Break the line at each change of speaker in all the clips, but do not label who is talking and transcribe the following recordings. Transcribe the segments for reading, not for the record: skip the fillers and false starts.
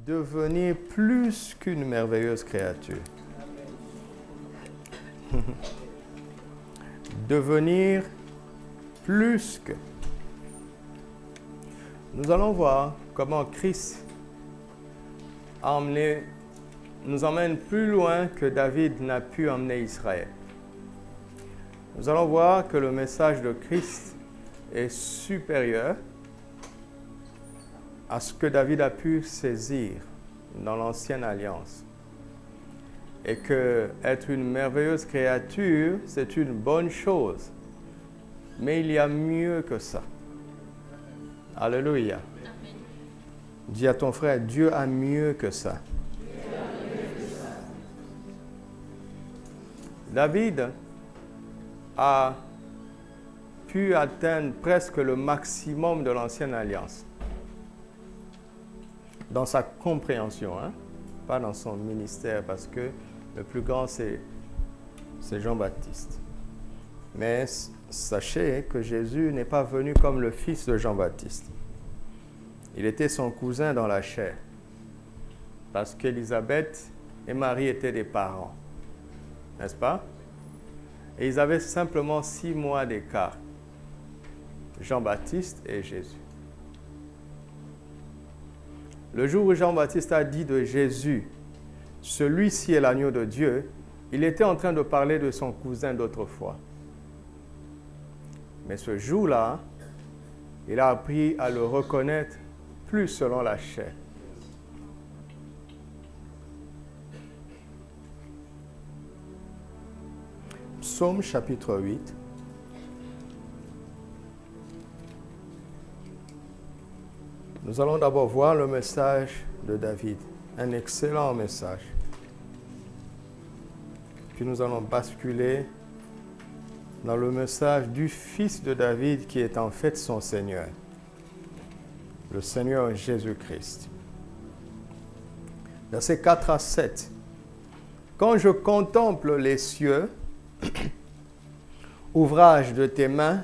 Devenir plus qu'une merveilleuse créature. Devenir plus que. Nous allons voir comment Christ nous emmène plus loin que David n'a pu emmener Israël. Nous allons voir que le message de Christ est supérieur à ce que David a pu saisir dans l'ancienne alliance. Et que être une merveilleuse créature, c'est une bonne chose. Mais il y a mieux que ça. Alléluia. Amen. Dis à ton frère, Dieu a mieux que ça. David a pu atteindre presque le maximum de l'ancienne alliance. Dans sa compréhension, hein? Pas dans son ministère, parce que le plus grand, c'est Jean-Baptiste. Mais sachez que Jésus n'est pas venu comme le fils de Jean-Baptiste. Il était son cousin dans la chair, parce qu'Élisabeth et Marie étaient des parents, n'est-ce pas? Et ils avaient simplement 6 mois d'écart, Jean-Baptiste et Jésus. Le jour où Jean-Baptiste a dit de Jésus, « Celui-ci est l'agneau de Dieu », il était en train de parler de son cousin d'autrefois. Mais ce jour-là, il a appris à le reconnaître plus selon la chair. Psaume chapitre 8. Nous allons d'abord voir le message de David, un excellent message. Puis nous allons basculer dans le message du fils de David qui est en fait son Seigneur, le Seigneur Jésus-Christ. Versets 4 à 7. Quand je contemple les cieux, ouvrage de tes mains,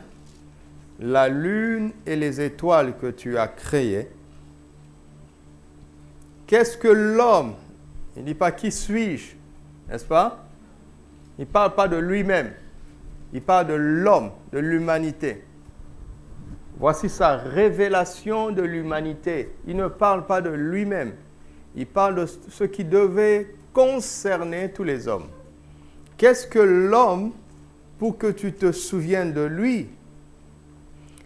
la lune et les étoiles que tu as créées, qu'est-ce que l'homme? Il ne dit pas qui suis-je, n'est-ce pas? Il ne parle pas de lui-même. Il parle de l'homme, de l'humanité. Voici sa révélation de l'humanité. Il ne parle pas de lui-même. Il parle de ce qui devait concerner tous les hommes. Qu'est-ce que l'homme pour que tu te souviennes de lui?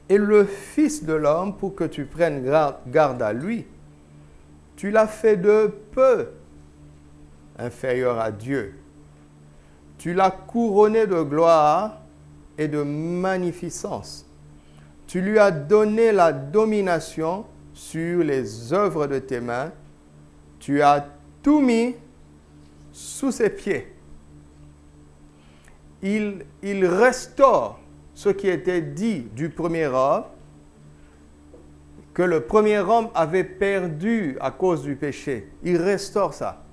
Et le Fils de l'homme pour que tu prennes garde à lui? Tu l'as fait de peu inférieur à Dieu. Tu l'as couronné de gloire et de magnificence. Tu lui as donné la domination sur les œuvres de tes mains. Tu as tout mis sous ses pieds. Il restaure ce qui était dit du premier homme, que le premier homme avait perdu à cause du péché. Il restaure ça.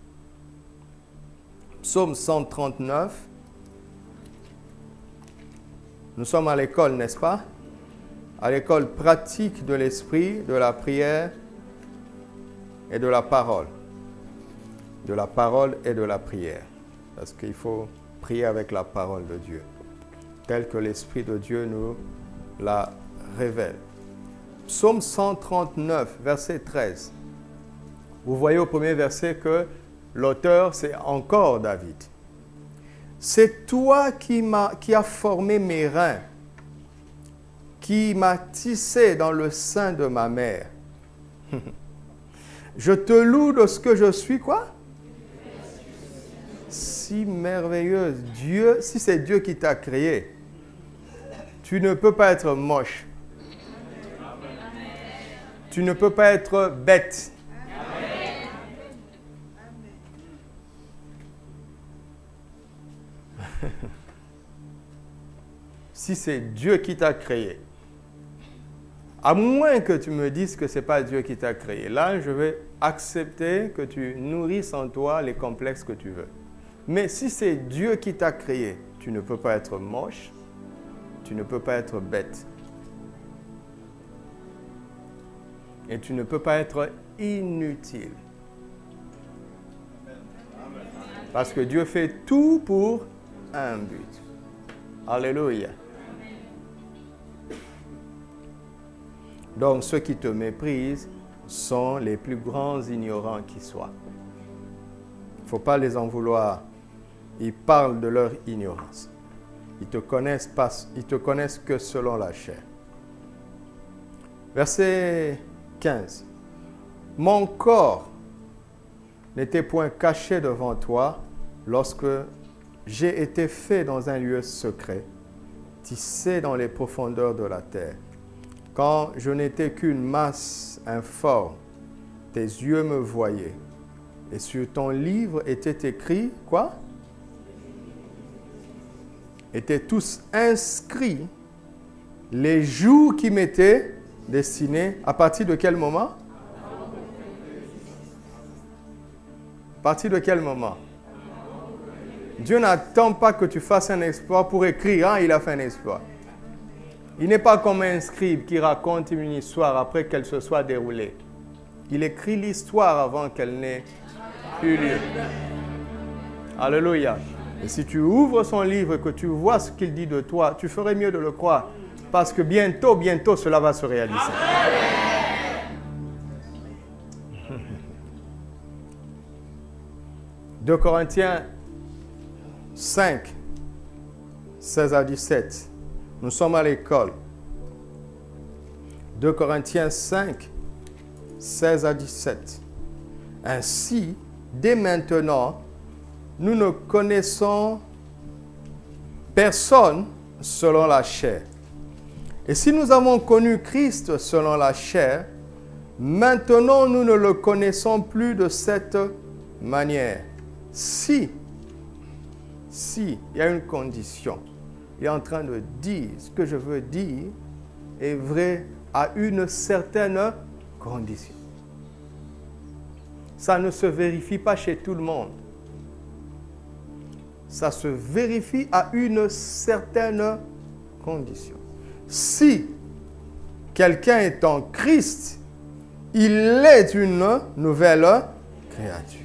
Psaume 139. Nous sommes à l'école, n'est-ce pas? À l'école pratique de l'esprit, de la prière et de la parole. De la parole et de la prière. Parce qu'il faut prier avec la parole de Dieu, telle que l'Esprit de Dieu nous la révèle. Psaume 139, verset 13. Vous voyez au premier verset que l'auteur, c'est encore David. C'est toi qui as formé mes reins, qui m'as tissé dans le sein de ma mère. Je te loue de ce que je suis, quoi? Si merveilleuse. Dieu, si c'est Dieu qui t'a créé, tu ne peux pas être moche. Tu ne peux pas être bête. Si c'est Dieu qui t'a créé, à moins que tu me dises que ce n'est pas Dieu qui t'a créé, là, je vais accepter que tu nourrisses en toi les complexes que tu veux. Mais si c'est Dieu qui t'a créé, tu ne peux pas être moche, tu ne peux pas être bête. Et tu ne peux pas être inutile. Parce que Dieu fait tout pour un but. Alléluia. Donc ceux qui te méprisent sont les plus grands ignorants qui soient. Il ne faut pas les en vouloir. Ils parlent de leur ignorance. Ils te connaissent pas, ils te connaissent que selon la chair. Verset 15. Mon corps n'était point caché devant toi lorsque j'ai été fait dans un lieu secret, tissé dans les profondeurs de la terre. Quand je n'étais qu'une masse informe, tes yeux me voyaient. Et sur ton livre était écrit, quoi? Étaient tous inscrits les jours qui m'étaient destinés. À partir de quel moment? À partir de quel moment? Dieu n'attend pas que tu fasses un exploit pour écrire, hein, il a fait un exploit. Il n'est pas comme un scribe qui raconte une histoire après qu'elle se soit déroulée. Il écrit l'histoire avant qu'elle n'ait eu lieu. Alléluia. Et si tu ouvres son livre et que tu vois ce qu'il dit de toi, tu ferais mieux de le croire. Parce que bientôt, cela va se réaliser. 2 Corinthiens 5, 16 à 17. Nous sommes à l'école. 2 Corinthiens 5, 16 à 17. Ainsi, dès maintenant, nous ne connaissons personne selon la chair. Et si nous avons connu Christ selon la chair, maintenant nous ne le connaissons plus de cette manière. Si, il y a une condition, il est en train de dire ce que je veux dire est vrai à une certaine condition. Ça ne se vérifie pas chez tout le monde. Ça se vérifie à une certaine condition. Si quelqu'un est en Christ, il est une nouvelle créature.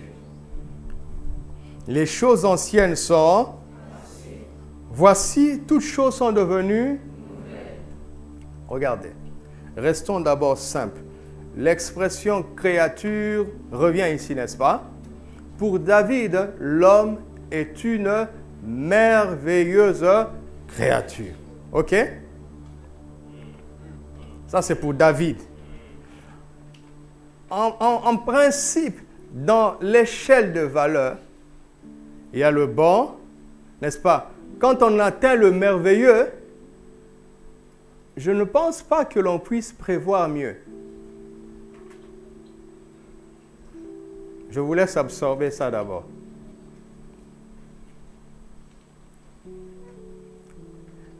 Les choses anciennes sont... Voici, toutes choses sont devenues... Regardez. Restons d'abord simples. L'expression créature revient ici, n'est-ce pas? Pour David, l'homme est une merveilleuse créature. OK? Ça, c'est pour David. En principe, dans l'échelle de valeur, il y a le bon, n'est-ce pas? Quand on atteint le merveilleux, je ne pense pas que l'on puisse prévoir mieux. Je vous laisse absorber ça d'abord.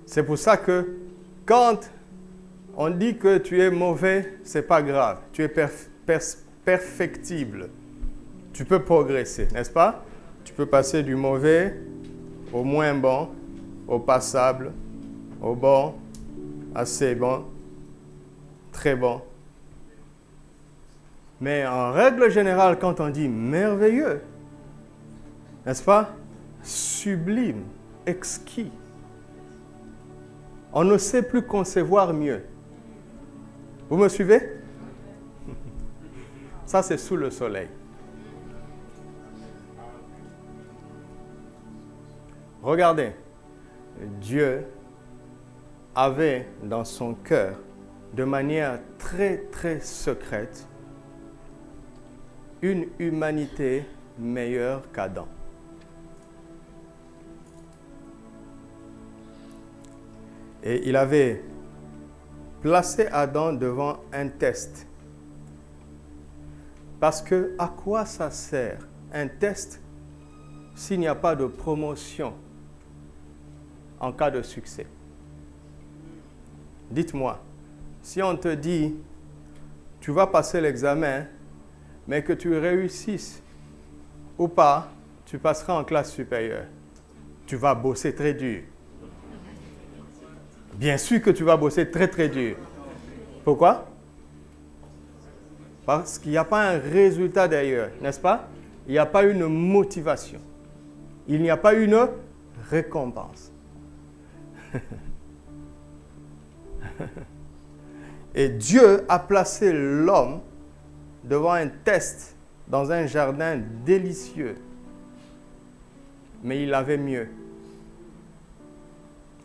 C'est pour ça que quand on dit que tu es mauvais, ce n'est pas grave. Tu es perfectible. Tu peux progresser, n'est-ce pas? Tu peux passer du mauvais au moins bon, au passable, au bon, assez bon, très bon. Mais en règle générale, quand on dit merveilleux, n'est-ce pas? Sublime, exquis. On ne sait plus concevoir mieux. Vous me suivez? Ça, c'est sous le soleil. Regardez, Dieu avait dans son cœur, de manière très, très secrète, une humanité meilleure qu'Adam. Et il avait placé Adam devant un test. Parce que à quoi ça sert un test s'il n'y a pas de promotion en cas de succès? Dites-moi, si on te dit, tu vas passer l'examen, mais que tu réussisses ou pas, tu passeras en classe supérieure. Tu vas bosser très dur. Bien sûr que tu vas bosser très très dur. Pourquoi? Parce qu'il n'y a pas un résultat derrière, n'est-ce pas? Il n'y a pas une motivation. Il n'y a pas une récompense. Et Dieu a placé l'homme devant un test dans un jardin délicieux. Mais il avait mieux.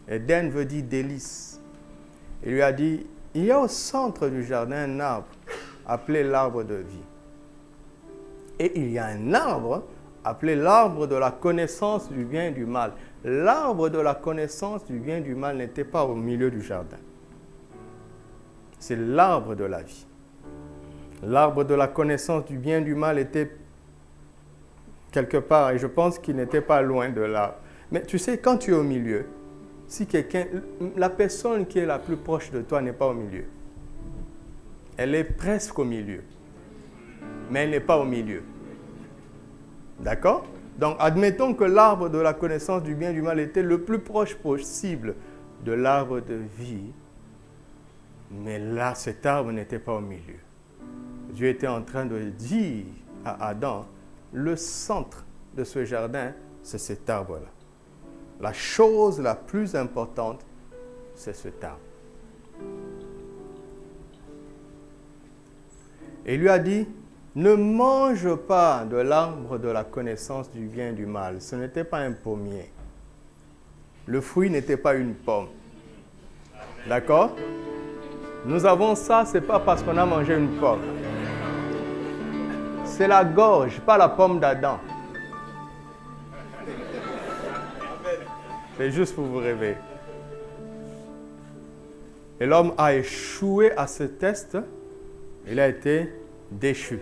Éden veut dire délice. Il lui a dit, il y a au centre du jardin un arbre appelé l'arbre de vie. Et il y a un arbre appelé l'arbre de la connaissance du bien et du mal. L'arbre de la connaissance du bien et du mal n'était pas au milieu du jardin. C'est l'arbre de la vie. L'arbre de la connaissance du bien et du mal était quelque part, et je pense qu'il n'était pas loin de là. Mais tu sais, quand tu es au milieu, si quelqu'un, la personne qui est la plus proche de toi n'est pas au milieu. Elle est presque au milieu, mais elle n'est pas au milieu. D'accord? Donc, admettons que l'arbre de la connaissance du bien et du mal était le plus proche possible de l'arbre de vie, mais là, cet arbre n'était pas au milieu. Dieu était en train de dire à Adam, le centre de ce jardin, c'est cet arbre-là. La chose la plus importante, c'est cet arbre. Et il lui a dit, ne mange pas de l'arbre de la connaissance du bien et du mal. Ce n'était pas un pommier. Le fruit n'était pas une pomme. D'accord? Nous avons ça, ce n'est pas parce qu'on a mangé une pomme. C'est la gorge, pas la pomme d'Adam. C'est juste pour vous rêver. Et l'homme a échoué à ce test. Il a été déchu.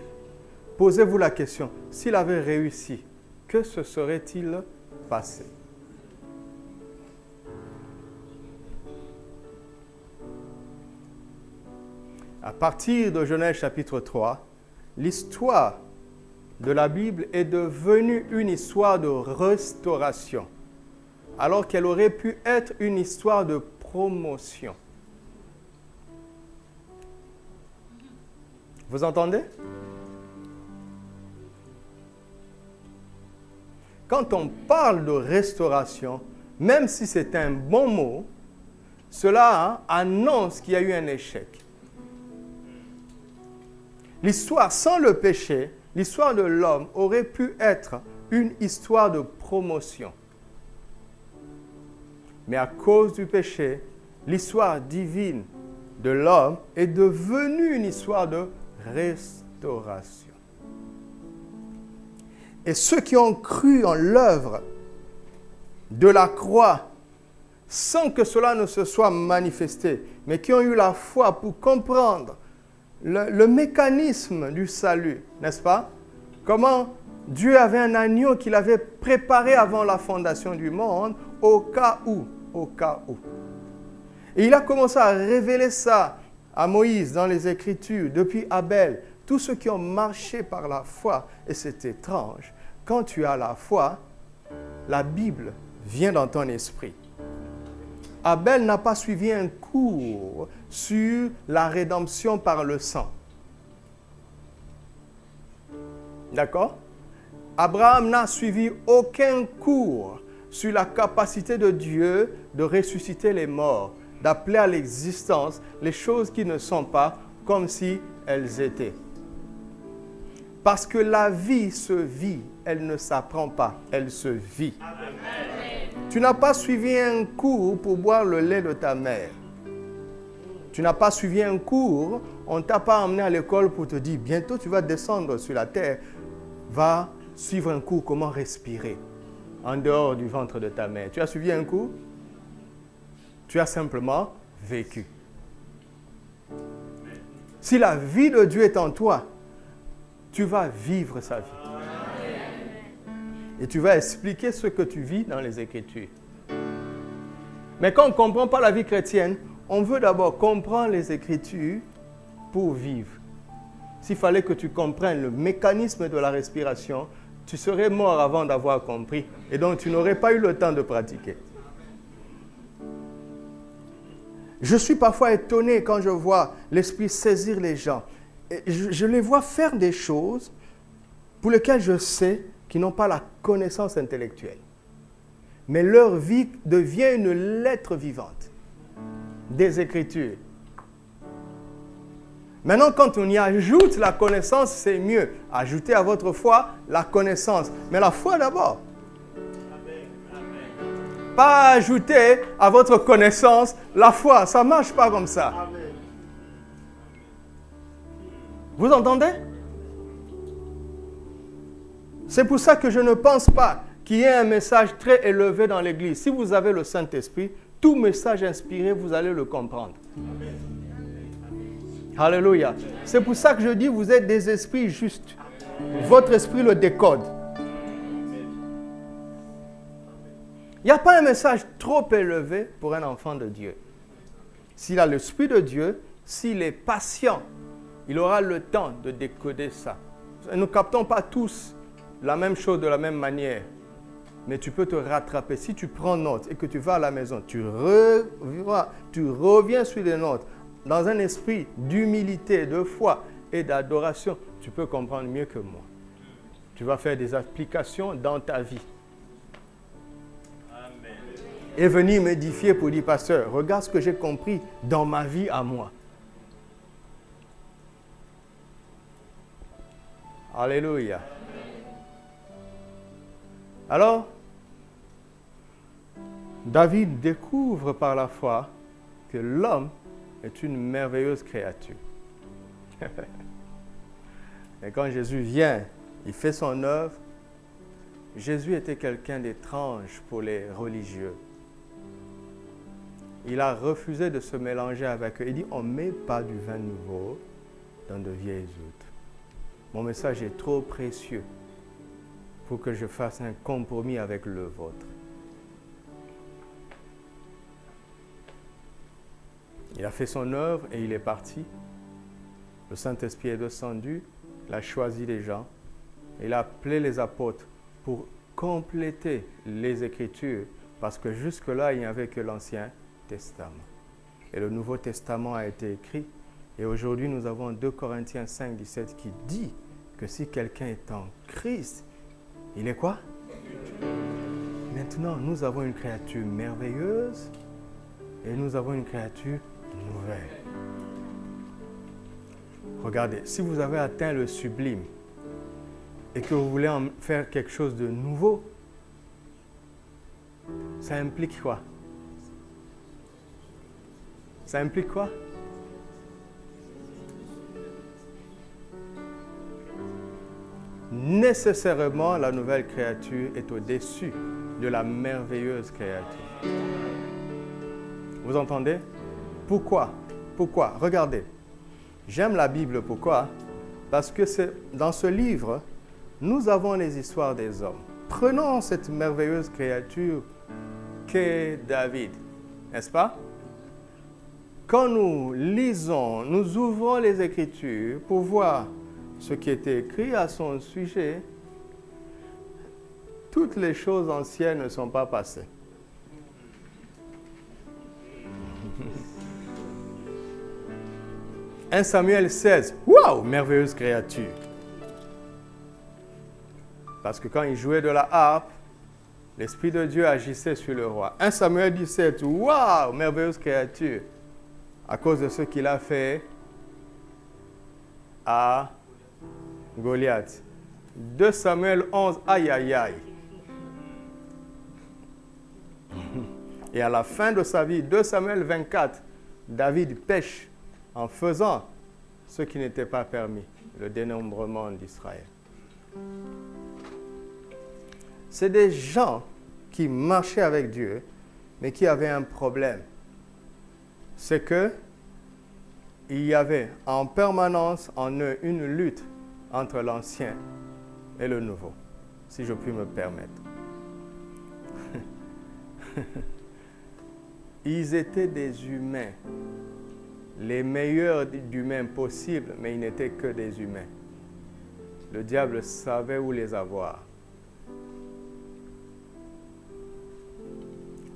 Posez-vous la question, s'il avait réussi, que se serait-il passé? À partir de Genèse chapitre 3, l'histoire de la Bible est devenue une histoire de restauration, alors qu'elle aurait pu être une histoire de promotion. Vous entendez? Quand on parle de restauration, même si c'est un bon mot, cela annonce qu'il y a eu un échec. L'histoire sans le péché, l'histoire de l'homme aurait pu être une histoire de promotion. Mais à cause du péché, l'histoire divine de l'homme est devenue une histoire de restauration. Et ceux qui ont cru en l'œuvre de la croix, sans que cela ne se soit manifesté, mais qui ont eu la foi pour comprendre le mécanisme du salut, n'est-ce pas? Comment Dieu avait un agneau qu'il avait préparé avant la fondation du monde, au cas où. Et il a commencé à révéler ça à Moïse dans les Écritures, depuis Abel, tous ceux qui ont marché par la foi. Et c'est étrange, quand tu as la foi, la Bible vient dans ton esprit. Abel n'a pas suivi un cours sur la rédemption par le sang. D'accord? Abraham n'a suivi aucun cours sur la capacité de Dieu de ressusciter les morts, d'appeler à l'existence les choses qui ne sont pas comme si elles étaient. Parce que la vie se vit, elle ne s'apprend pas, elle se vit. Amen. Tu n'as pas suivi un cours pour boire le lait de ta mère. Tu n'as pas suivi un cours, on ne t'a pas emmené à l'école pour te dire, bientôt tu vas descendre sur la terre, va suivre un cours comment respirer en dehors du ventre de ta mère. Tu as suivi un cours? Tu as simplement vécu. Si la vie de Dieu est en toi, tu vas vivre sa vie. Et tu vas expliquer ce que tu vis dans les Écritures. Mais quand on ne comprend pas la vie chrétienne, on veut d'abord comprendre les Écritures pour vivre. S'il fallait que tu comprennes le mécanisme de la respiration, tu serais mort avant d'avoir compris. Et donc, tu n'aurais pas eu le temps de pratiquer. Je suis parfois étonné quand je vois l'Esprit saisir les gens. je les vois faire des choses pour lesquelles je sais qu'ils n'ont pas la connaissance intellectuelle. Mais leur vie devient une lettre vivante des Écritures. Maintenant, quand on y ajoute la connaissance, c'est mieux. Ajoutez à votre foi la connaissance. Mais la foi d'abord. Pas ajouter à votre connaissance la foi. Ça ne marche pas comme ça. Vous entendez? C'est pour ça que je ne pense pas qu'il y ait un message très élevé dans l'Église. Si vous avez le Saint-Esprit, tout message inspiré, vous allez le comprendre. Amen. Alléluia. C'est pour ça que je dis, vous êtes des esprits justes. Votre esprit le décode. Il n'y a pas un message trop élevé pour un enfant de Dieu. S'il a l'Esprit de Dieu, s'il est patient, il aura le temps de décoder ça. Nous ne captons pas tous la même chose de la même manière. Mais tu peux te rattraper. Si tu prends note et que tu vas à la maison, tu reviens sur les notes dans un esprit d'humilité, de foi et d'adoration, tu peux comprendre mieux que moi. Tu vas faire des applications dans ta vie. Amen. Et venir m'édifier pour dire, pasteur, regarde ce que j'ai compris dans ma vie à moi. Alléluia. Alors, David découvre par la foi que l'homme est une merveilleuse créature. Et quand Jésus vient, il fait son œuvre. Jésus était quelqu'un d'étrange pour les religieux. Il a refusé de se mélanger avec eux. Il dit, on ne met pas du vin nouveau dans de vieilles outres. Mon message est trop précieux pour que je fasse un compromis avec le vôtre. Il a fait son œuvre et il est parti. Le Saint-Esprit est descendu, il a choisi les gens, il a appelé les apôtres pour compléter les Écritures, parce que jusque-là, il n'y avait que l'Ancien Testament. Et le Nouveau Testament a été écrit. Et aujourd'hui, nous avons 2 Corinthiens 5, 17 qui dit que si quelqu'un est en Christ, il est quoi? Maintenant, nous avons une créature merveilleuse et nous avons une créature nouvelle. Regardez, si vous avez atteint le sublime et que vous voulez en faire quelque chose de nouveau, ça implique quoi? Ça implique quoi? Nécessairement, la nouvelle créature est au-dessus de la merveilleuse créature. Vous entendez? Pourquoi? Pourquoi? Regardez. J'aime la Bible. Pourquoi? Parce que dans ce livre, nous avons les histoires des hommes. Prenons cette merveilleuse créature qu'est David. N'est-ce pas? Quand nous lisons, nous ouvrons les Écritures pour voir ce qui était écrit à son sujet, toutes les choses anciennes ne sont pas passées. 1 Samuel 16, waouh, merveilleuse créature. Parce que quand il jouait de la harpe, l'Esprit de Dieu agissait sur le roi. 1 Samuel 17, waouh, merveilleuse créature. À cause de ce qu'il a fait à Goliath. 2 Samuel 11, aïe, aïe, aïe. Et à la fin de sa vie, 2 Samuel 24, David pêche en faisant ce qui n'était pas permis, le dénombrement d'Israël. C'est des gens qui marchaient avec Dieu, mais qui avaient un problème. C'est que il y avait en permanence en eux une lutte entre l'ancien et le nouveau, si je puis me permettre. Ils étaient des humains, les meilleurs d'humains possibles, mais ils n'étaient que des humains. Le diable savait où les avoir.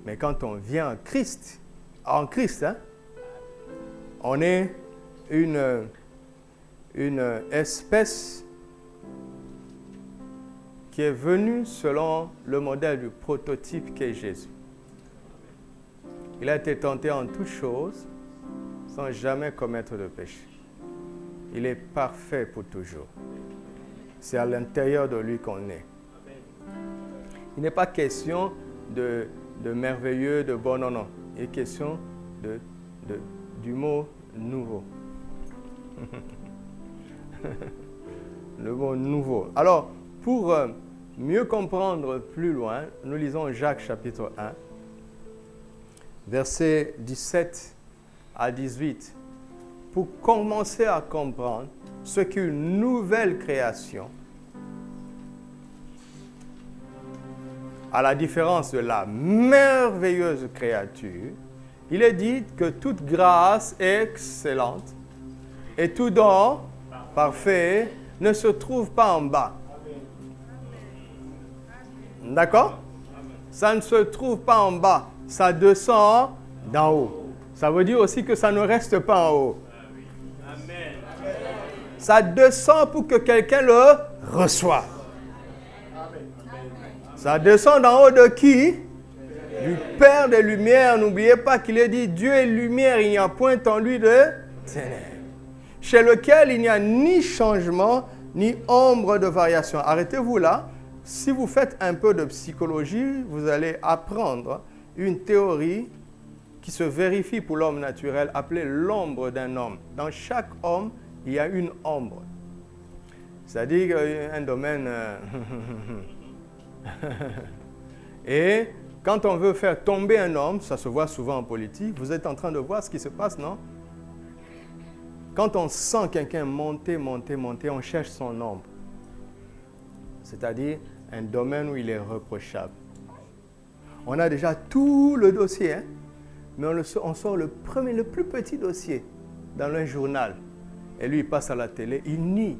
Mais quand on vient en Christ, hein, on est une une espèce qui est venue selon le modèle du prototype qu'est Jésus. Il a été tenté en toutes choses sans jamais commettre de péché. Il est parfait pour toujours. C'est à l'intérieur de lui qu'on est. Il n'est pas question de merveilleux, de bon, non, non. Il est question du mot nouveau. Le mot nouveau. Alors, pour mieux comprendre plus loin, nous lisons Jacques chapitre 1, versets 17 à 18, pour commencer à comprendre ce qu'est une nouvelle création, à la différence de la merveilleuse créature. Il est dit que toute grâce excellente et tout don parfait ne se trouve pas en bas. D'accord? Ça ne se trouve pas en bas. Ça descend d'en haut. Ça veut dire aussi que ça ne reste pas en haut. Ça descend pour que quelqu'un le reçoive. Ça descend d'en haut de qui? Du Père des Lumières. N'oubliez pas qu'il est dit, Dieu est lumière, il n'y a point en lui de ténèbres, chez lequel il n'y a ni changement, ni ombre de variation. Arrêtez-vous là. Si vous faites un peu de psychologie, vous allez apprendre une théorie qui se vérifie pour l'homme naturel, appelée l'ombre d'un homme. Dans chaque homme, il y a une ombre. C'est-à-dire un domaine... Et quand on veut faire tomber un homme, ça se voit souvent en politique, vous êtes en train de voir ce qui se passe, non? Quand on sent quelqu'un monter, on cherche son ombre. C'est-à-dire un domaine où il est reprochable. On a déjà tout le dossier, hein? Mais on sort le plus petit dossier dans un journal. Et lui, il passe à la télé, il nie.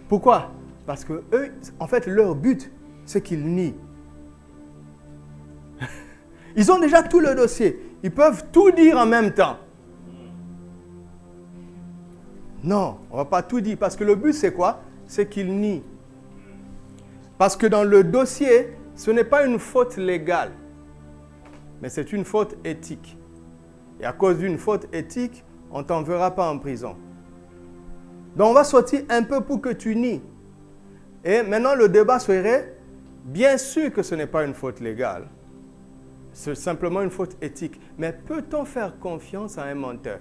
Pourquoi? Parce que eux, en fait, leur but, c'est qu'ils nient. Ils ont déjà tout le dossier. Ils peuvent tout dire en même temps. Non, on ne va pas tout dire. Parce que le but, c'est quoi? C'est qu'ils nient. Parce que dans le dossier, ce n'est pas une faute légale, mais c'est une faute éthique. Et à cause d'une faute éthique, on ne t'enverra pas en prison. Donc on va sortir un peu pour que tu nies. Et maintenant le débat serait, bien sûr que ce n'est pas une faute légale, c'est simplement une faute éthique. Mais peut-on faire confiance à un menteur?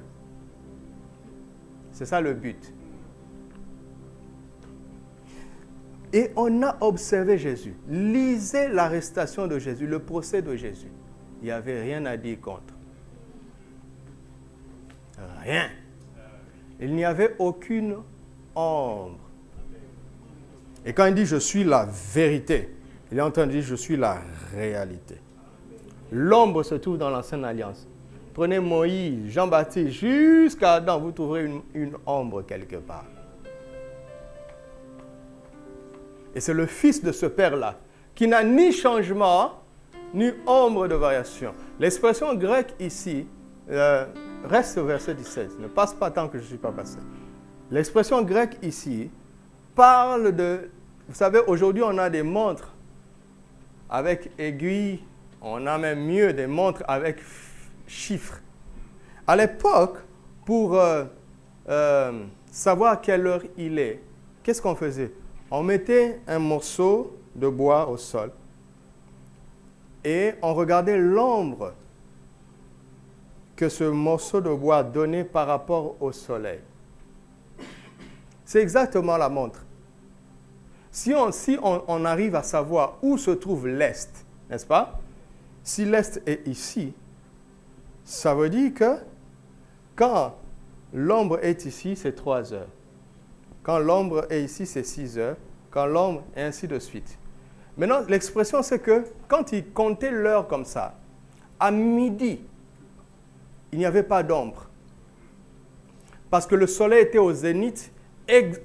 C'est ça le but. Et on a observé Jésus. Lisez l'arrestation de Jésus, le procès de Jésus. Il n'y avait rien à dire contre. Rien. Il n'y avait aucune ombre. Et quand il dit « je suis la vérité », il est en train de dire « je suis la réalité ». L'ombre se trouve dans l'Ancienne Alliance. Prenez Moïse, Jean-Baptiste, jusqu'à Adam, vous trouverez une ombre quelque part. Et c'est le fils de ce père-là, qui n'a ni changement, ni ombre de variation. L'expression grecque ici, reste au verset 17, ne passe pas tant que je ne suis pas passé. L'expression grecque ici parle de... Vous savez, aujourd'hui, on a des montres avec aiguilles, on a même mieux des montres avec chiffres. À l'époque, pour savoir quelle heure il est, qu'est-ce qu'on faisait? On mettait un morceau de bois au sol et on regardait l'ombre que ce morceau de bois donnait par rapport au soleil. C'est exactement la montre. Si on arrive à savoir où se trouve l'Est, n'est-ce pas? Si l'Est est ici, ça veut dire que quand l'ombre est ici, c'est 3 heures. Quand l'ombre est ici, c'est 6 heures. Quand l'ombre, et ainsi de suite. Maintenant, l'expression, c'est que quand ils comptaient l'heure comme ça, à midi, il n'y avait pas d'ombre. Parce que le soleil était au zénith,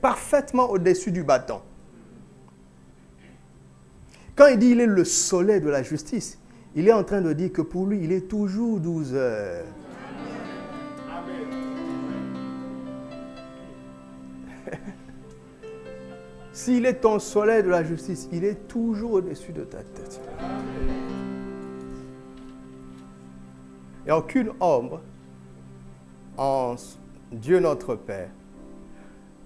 parfaitement au-dessus du bâton. Quand il dit qu'il est le soleil de la justice, il est en train de dire que pour lui, il est toujours 12 heures. S'il est ton soleil de la justice, il est toujours au-dessus de ta tête. Il n'y a aucune ombre en Dieu notre Père.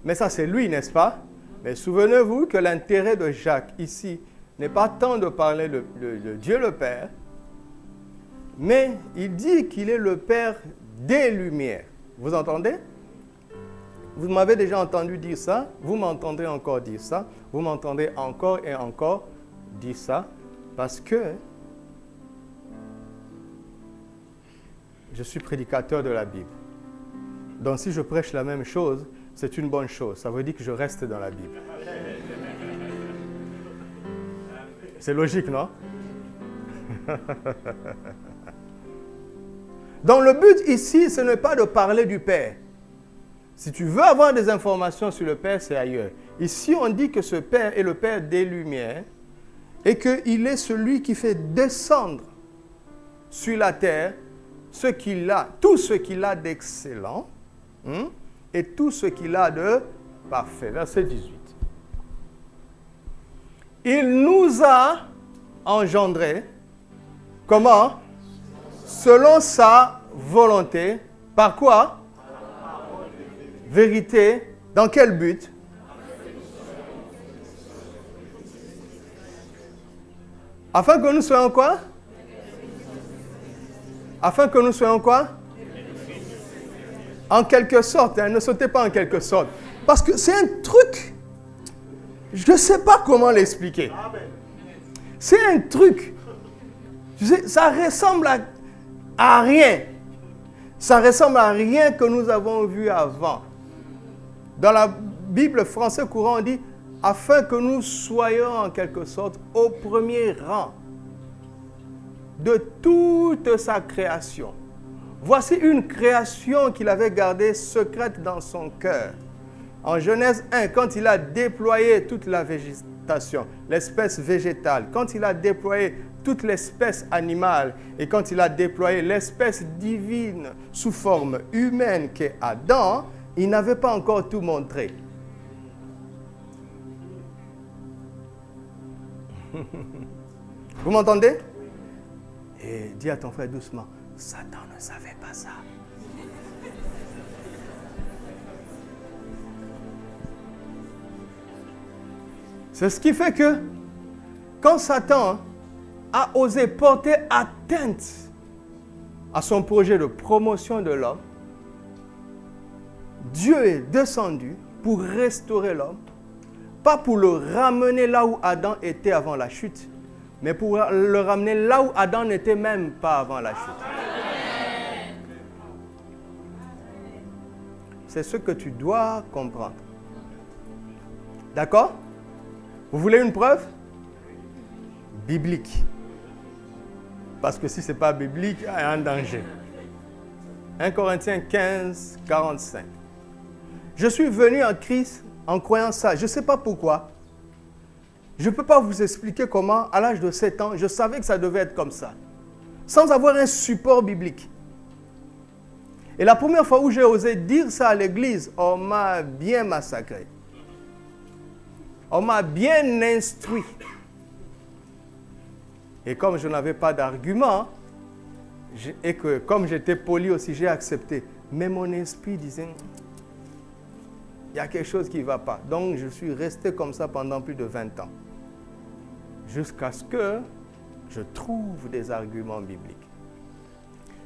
Mais ça, c'est lui, n'est-ce pas? Mais souvenez-vous que l'intérêt de Jacques ici n'est pas tant de parler de Dieu le Père, mais il dit qu'il est le Père des Lumières. Vous entendez? Vous m'avez déjà entendu dire ça, vous m'entendrez encore dire ça, vous m'entendez encore et encore dire ça, parce que je suis prédicateur de la Bible. Donc si je prêche la même chose, c'est une bonne chose. Ça veut dire que je reste dans la Bible. C'est logique, non? Donc le but ici, ce n'est pas de parler du Père. Si tu veux avoir des informations sur le Père, c'est ailleurs. Ici, on dit que ce Père est le Père des Lumières et qu'il est celui qui fait descendre sur la terre tout ce qu'il a d'excellent et tout ce qu'il a de parfait. Verset 18. Il nous a engendrés, comment? Selon sa volonté. Par quoi? Vérité. Dans quel but? Afin que nous soyons quoi? Afin que nous soyons quoi? En quelque sorte. Ne sautez pas en quelque sorte. Parce que c'est un truc, je ne sais pas comment l'expliquer. C'est un truc, tu sais, ça ressemble à rien. Ça ressemble à rien que nous avons vu avant. Dans la Bible français courant, on dit « afin que nous soyons en quelque sorte au premier rang de toute sa création. » Voici une création qu'il avait gardée secrète dans son cœur. En Genèse 1, quand il a déployé toute la végétation, l'espèce végétale, quand il a déployé toute l'espèce animale et quand il a déployé l'espèce divine sous forme humaine qu'est Adam, il n'avait pas encore tout montré. Vous m'entendez? Et dis à ton frère doucement, Satan ne savait pas ça. C'est ce qui fait que quand Satan a osé porter atteinte à son projet de promotion de l'homme, Dieu est descendu pour restaurer l'homme, pas pour le ramener là où Adam était avant la chute, mais pour le ramener là où Adam n'était même pas avant la chute. C'est ce que tu dois comprendre. D'accord? Vous voulez une preuve? Biblique. Parce que si ce n'est pas biblique, il y a un danger. 1 Corinthiens 15, 45. Je suis venu en Christ en croyant ça. Je ne sais pas pourquoi. Je ne peux pas vous expliquer comment, à l'âge de 7 ans, je savais que ça devait être comme ça. Sans avoir un support biblique. Et la première fois où j'ai osé dire ça à l'église, on m'a bien massacré. On m'a bien instruit. Et comme je n'avais pas d'argument, et que comme j'étais poli aussi, j'ai accepté. Mais mon esprit disait, il y a quelque chose qui ne va pas. Donc je suis resté comme ça pendant plus de 20 ans. Jusqu'à ce que je trouve des arguments bibliques.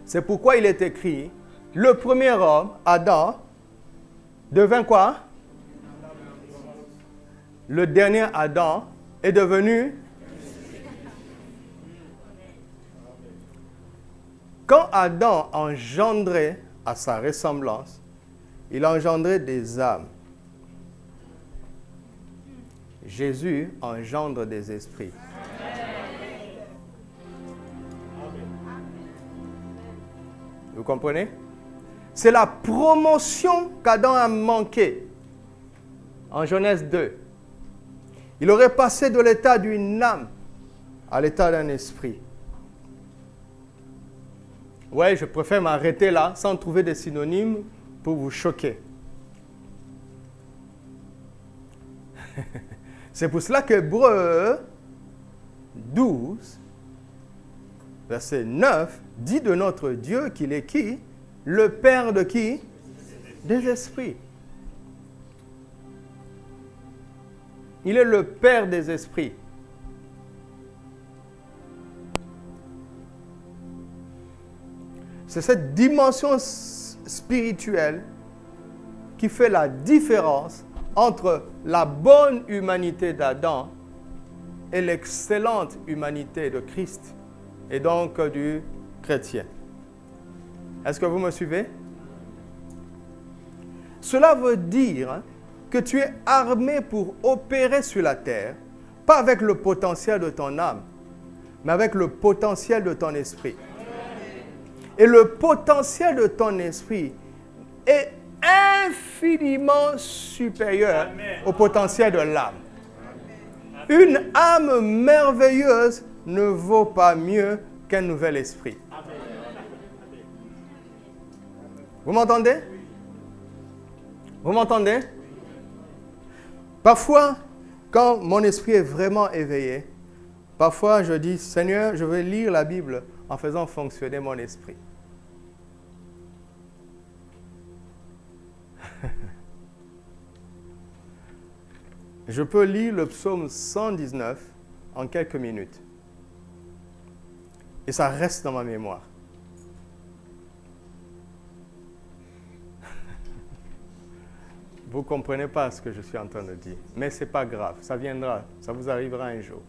C'est pourquoi il est écrit, le premier homme, Adam, devint quoi? Le dernier Adam est devenu... Quand Adam engendrait à sa ressemblance, il engendrait des âmes. Jésus engendre des esprits. Vous comprenez? C'est la promotion qu'Adam a manqué. En Genèse 2. Il aurait passé de l'état d'une âme à l'état d'un esprit. Ouais, je préfère m'arrêter là sans trouver des synonymes pour vous choquer. C'est pour cela qu'Hébreux 12, verset 9, dit de notre Dieu qu'il est qui? Le Père de qui? Des esprits. Il est le Père des esprits. C'est cette dimension spirituelle qui fait la différence entre la bonne humanité d'Adam et l'excellente humanité de Christ et donc du chrétien. Est-ce que vous me suivez? Cela veut dire que tu es armé pour opérer sur la terre, pas avec le potentiel de ton âme, mais avec le potentiel de ton esprit. Et le potentiel de ton esprit est infiniment supérieur au potentiel de l'âme. Une âme merveilleuse ne vaut pas mieux qu'un nouvel esprit. Vous m'entendez? Vous m'entendez? Parfois, quand mon esprit est vraiment éveillé, parfois je dis, Seigneur, je vais lire la Bible en faisant fonctionner mon esprit. Je peux lire le psaume 119 en quelques minutes. Et ça reste dans ma mémoire. Vous ne comprenez pas ce que je suis en train de dire. Mais ce n'est pas grave. Ça viendra. Ça vous arrivera un jour.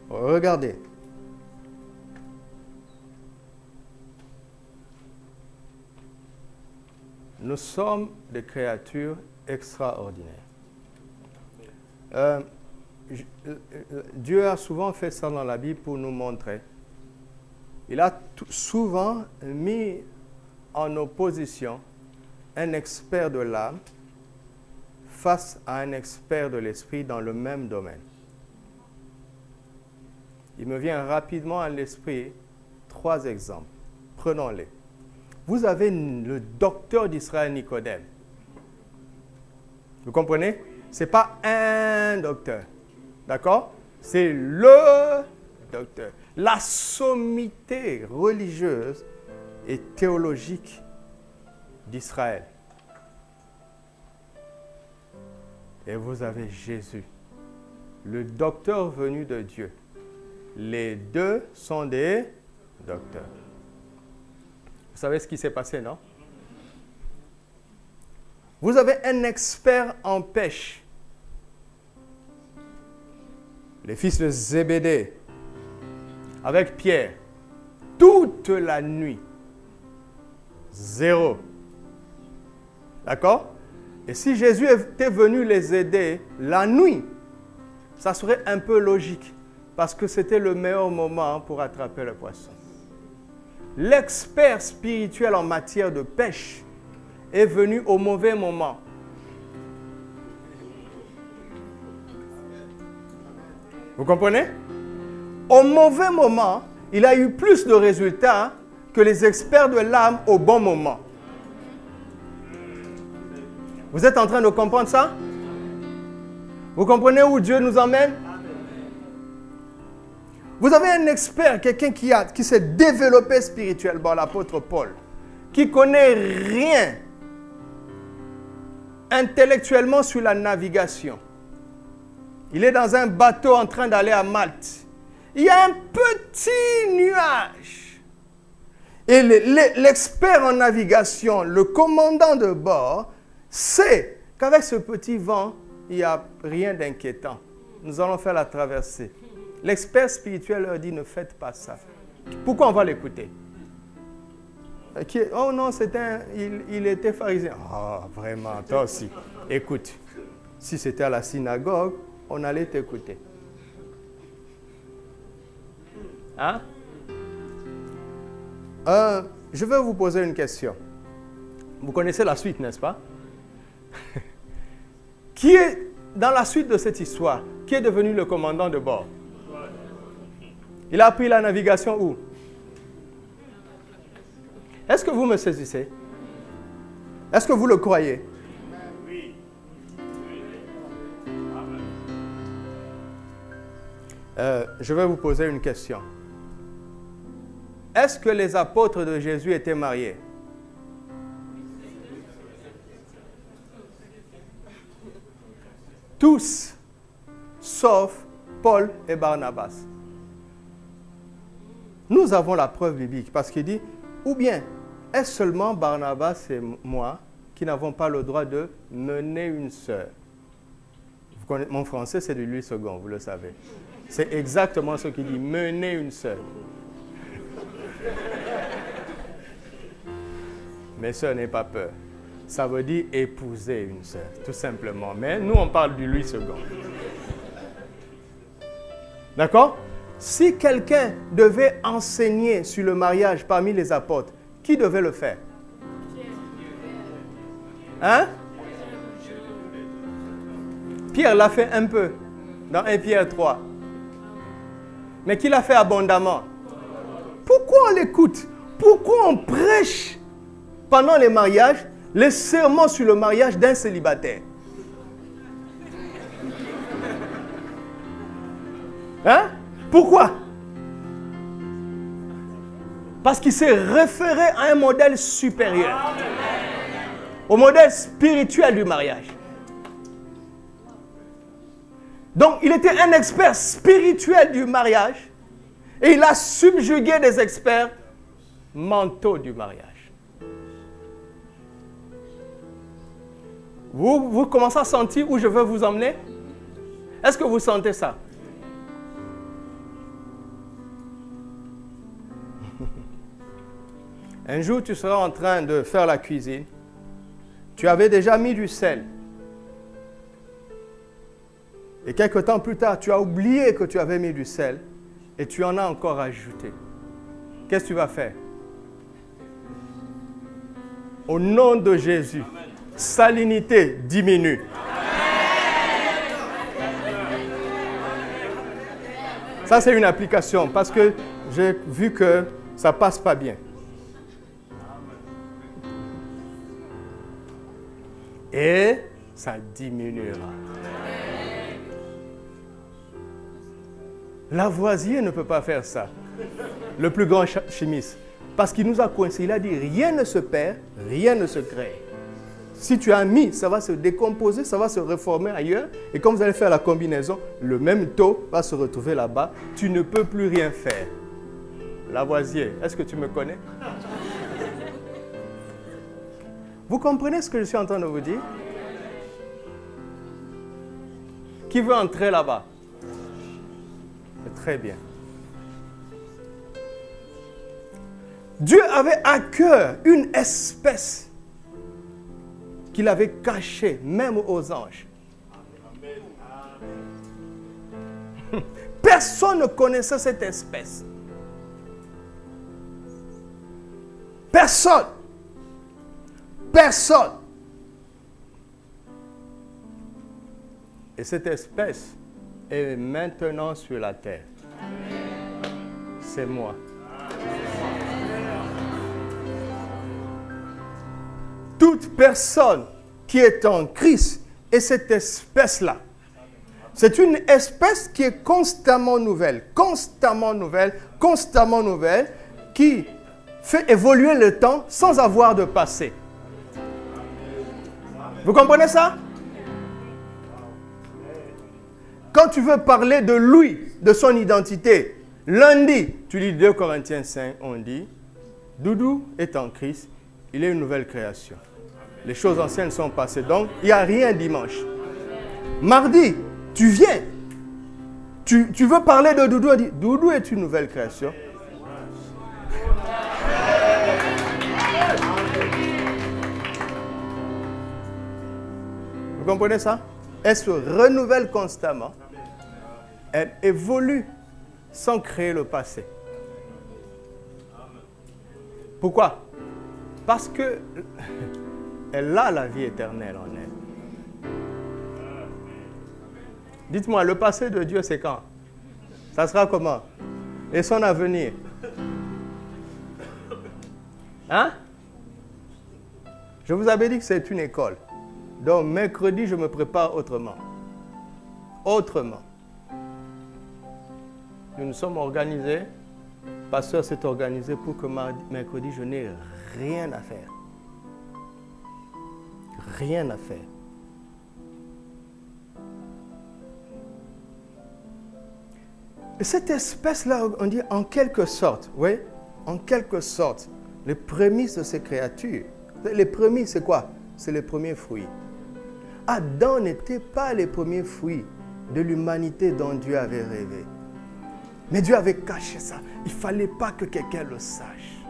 Regardez. Nous sommes des créatures extraordinaires. Dieu a souvent fait ça dans la Bible pour nous montrer. Il a souvent mis en opposition un expert de l'âme face à un expert de l'esprit dans le même domaine. Il me vient rapidement à l'esprit 3 exemples. Prenons-les. Vous avez le docteur d'Israël, Nicodème. Vous comprenez? Ce n'est pas un docteur. D'accord? C'est le docteur. La sommité religieuse et théologique d'Israël. Et vous avez Jésus, le docteur venu de Dieu. Les deux sont des docteurs. Vous savez ce qui s'est passé, non? Vous avez un expert en pêche. Les fils de Zébédée, avec Pierre, toute la nuit. 0. D'accord? Et si Jésus était venu les aider la nuit, ça serait un peu logique, parce que c'était le meilleur moment pour attraper le poisson. L'expert spirituel en matière de pêche est venu au mauvais moment. Vous comprenez? Au mauvais moment, il a eu plus de résultats que les experts de l'âme au bon moment. Vous êtes en train de comprendre ça? Vous comprenez où Dieu nous emmène? Vous avez un expert, quelqu'un qui s'est développé spirituellement, l'apôtre Paul, qui connaît rien intellectuellement sur la navigation. Il est dans un bateau en train d'aller à Malte. Il y a un petit nuage. Et l'expert en navigation, le commandant de bord, sait qu'avec ce petit vent, il n'y a rien d'inquiétant. Nous allons faire la traversée. L'expert spirituel leur dit, ne faites pas ça. Pourquoi on va l'écouter? Oh non, il était pharisien. Ah, oh, vraiment, toi aussi. Écoute, si c'était à la synagogue, on allait t'écouter. Hein? Je vais vous poser une question. Vous connaissez la suite, n'est-ce pas? Qui est, dans la suite de cette histoire, qui est devenu le commandant de bord? Il a pris la navigation où? Est-ce que vous me saisissez? Est-ce que vous le croyez? Oui. Je vais vous poser une question. Est-ce que les apôtres de Jésus étaient mariés? Tous, sauf Paul et Barnabas. Nous avons la preuve biblique parce qu'il dit, ou bien, est-ce seulement Barnabas et moi qui n'avons pas le droit de mener une sœur? Mon français, c'est de Louis II, vous le savez. C'est exactement ce qu'il dit, mener une sœur. Mais sœur, n'aie pas peur. Ça veut dire épouser une sœur, tout simplement. Mais nous, on parle du Louis II. D'accord? Si quelqu'un devait enseigner sur le mariage parmi les apôtres, qui devait le faire? Hein? Pierre l'a fait un peu, dans 1 Pierre 3. Mais qui l'a fait abondamment? Pourquoi on l'écoute? Pourquoi on prêche pendant les mariages les sermons sur le mariage d'un célibataire? Hein? Pourquoi? Parce qu'il s'est référé à un modèle supérieur. Au modèle spirituel du mariage. Donc, il était un expert spirituel du mariage et il a subjugué des experts mentaux du mariage. Vous commencez à sentir où je veux vous emmener? Est-ce que vous sentez ça? Un jour, tu seras en train de faire la cuisine. Tu avais déjà mis du sel. Et quelque temps plus tard, tu as oublié que tu avais mis du sel et tu en as encore ajouté. Qu'est-ce que tu vas faire? Au nom de Jésus, salinité diminue. Ça, c'est une application parce que j'ai vu que ça ne passe pas bien. Et ça diminuera. Lavoisier ne peut pas faire ça. Le plus grand chimiste. Parce qu'il nous a coincé. Il a dit, rien ne se perd, rien ne se crée. Si tu as mis, ça va se décomposer, ça va se reformer ailleurs. Et quand vous allez faire la combinaison, le même taux va se retrouver là-bas. Tu ne peux plus rien faire. Lavoisier, est-ce que tu me connais? Vous comprenez ce que je suis en train de vous dire? Qui veut entrer là-bas? Très bien. Dieu avait à cœur une espèce qu'il avait cachée même aux anges. Personne ne connaissait cette espèce. Personne. Personne. Et cette espèce est maintenant sur la terre. C'est moi. Toute personne qui est en Christ est cette espèce-là. C'est une espèce qui est constamment nouvelle, qui fait évoluer le temps sans avoir de passé. Vous comprenez ça? Quand tu veux parler de lui, de son identité, lundi, tu lis 2 Corinthiens 5, on dit, Doudou est en Christ, il est une nouvelle création. Les choses anciennes sont passées, donc il n'y a rien dimanche. Mardi, tu viens, tu veux parler de Doudou, on dit, Doudou est une nouvelle création. Vous comprenez ça? Elle se renouvelle constamment. Elle évolue sans créer le passé. Pourquoi? Parce que elle a la vie éternelle en elle. Dites-moi, le passé de Dieu, c'est quand? Ça sera comment? Et son avenir? Hein? Je vous avais dit que c'est une école. Donc, mercredi, je me prépare autrement. Autrement. nous nous sommes organisés. Le pasteur s'est organisé pour que mercredi, je n'ai rien à faire. Rien à faire. Et cette espèce-là, on dit en quelque sorte, oui, en quelque sorte, les prémices de ces créatures. Les prémices, c'est quoi? C'est les premiers fruits. Adam n'était pas les premiers fruits de l'humanité dont Dieu avait rêvé. Mais Dieu avait caché ça. Il ne fallait pas que quelqu'un le sache.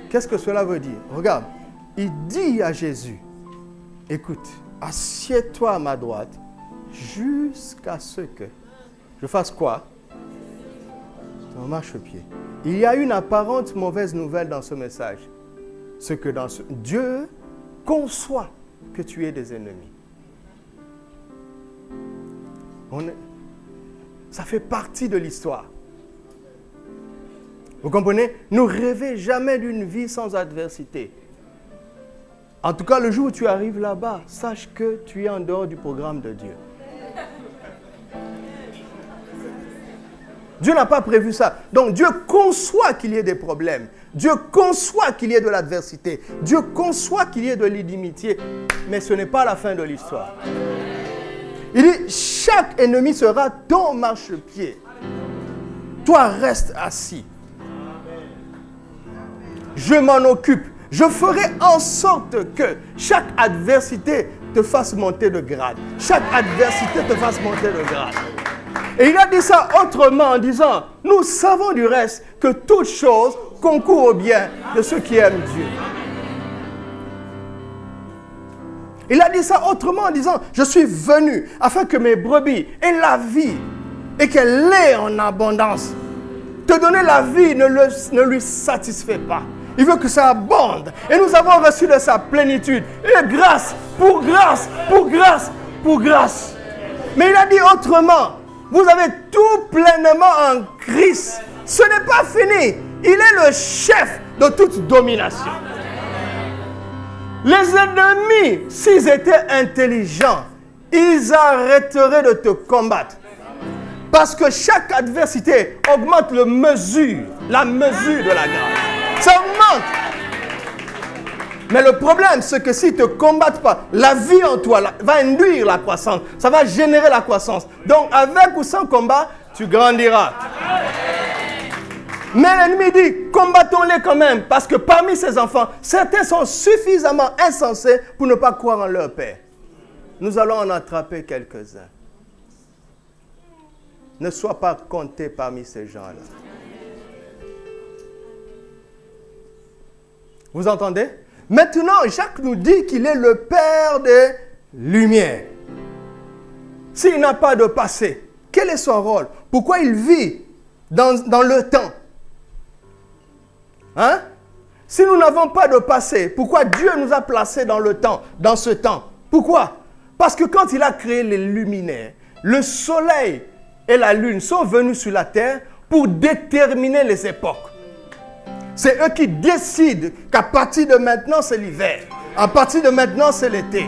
Qu'est-ce que cela veut dire? Regarde, il dit à Jésus, écoute, assieds-toi à ma droite jusqu'à ce que je fasse quoi? On marche au pied. Il y a une apparente mauvaise nouvelle dans ce message. C'est que Dieu conçoit que tu aies des ennemis. Ça fait partie de l'histoire. Vous comprenez? Ne rêvez jamais d'une vie sans adversité. En tout cas, le jour où tu arrives là-bas, sache que tu es en dehors du programme de Dieu. Dieu n'a pas prévu ça. Donc Dieu conçoit qu'il y ait des problèmes. Dieu conçoit qu'il y ait de l'adversité. Dieu conçoit qu'il y ait de l'inimitié. Mais ce n'est pas la fin de l'histoire. Il dit, chaque ennemi sera ton marchepied. Toi, reste assis. Je m'en occupe. Je ferai en sorte que chaque adversité te fasse monter de grade. Chaque adversité te fasse monter de grade. Et il a dit ça autrement en disant, nous savons du reste que toute chose concourt au bien de ceux qui aiment Dieu. Il a dit ça autrement en disant, je suis venu afin que mes brebis aient la vie et qu'elle l'ait en abondance. Te donner la vie ne lui satisfait pas. Il veut que ça abonde. Et nous avons reçu de sa plénitude. Et grâce, pour grâce, pour grâce, pour grâce. Mais il a dit autrement, vous avez tout pleinement en Christ. Ce n'est pas fini. Il est le chef de toute domination. Les ennemis, s'ils étaient intelligents, ils arrêteraient de te combattre. Parce que chaque adversité augmente la mesure de la grâce. Ça augmente. Mais le problème, c'est que s'ils ne te combattent pas, la vie en toi va induire la croissance. Ça va générer la croissance. Donc, avec ou sans combat, tu grandiras. Mais l'ennemi dit, combattons-les quand même. Parce que parmi ces enfants, certains sont suffisamment insensés pour ne pas croire en leur père. Nous allons en attraper quelques-uns. Ne sois pas compté parmi ces gens-là. Vous entendez? Maintenant, Jacques nous dit qu'il est le Père des Lumières. S'il n'a pas de passé, quel est son rôle? Pourquoi il vit dans le temps? Hein? Si nous n'avons pas de passé, pourquoi Dieu nous a placés dans le temps, dans ce temps? Pourquoi? Parce que quand il a créé les luminaires, le soleil et la lune sont venus sur la terre pour déterminer les époques. C'est eux qui décident qu'à partir de maintenant, c'est l'hiver. À partir de maintenant, c'est l'été.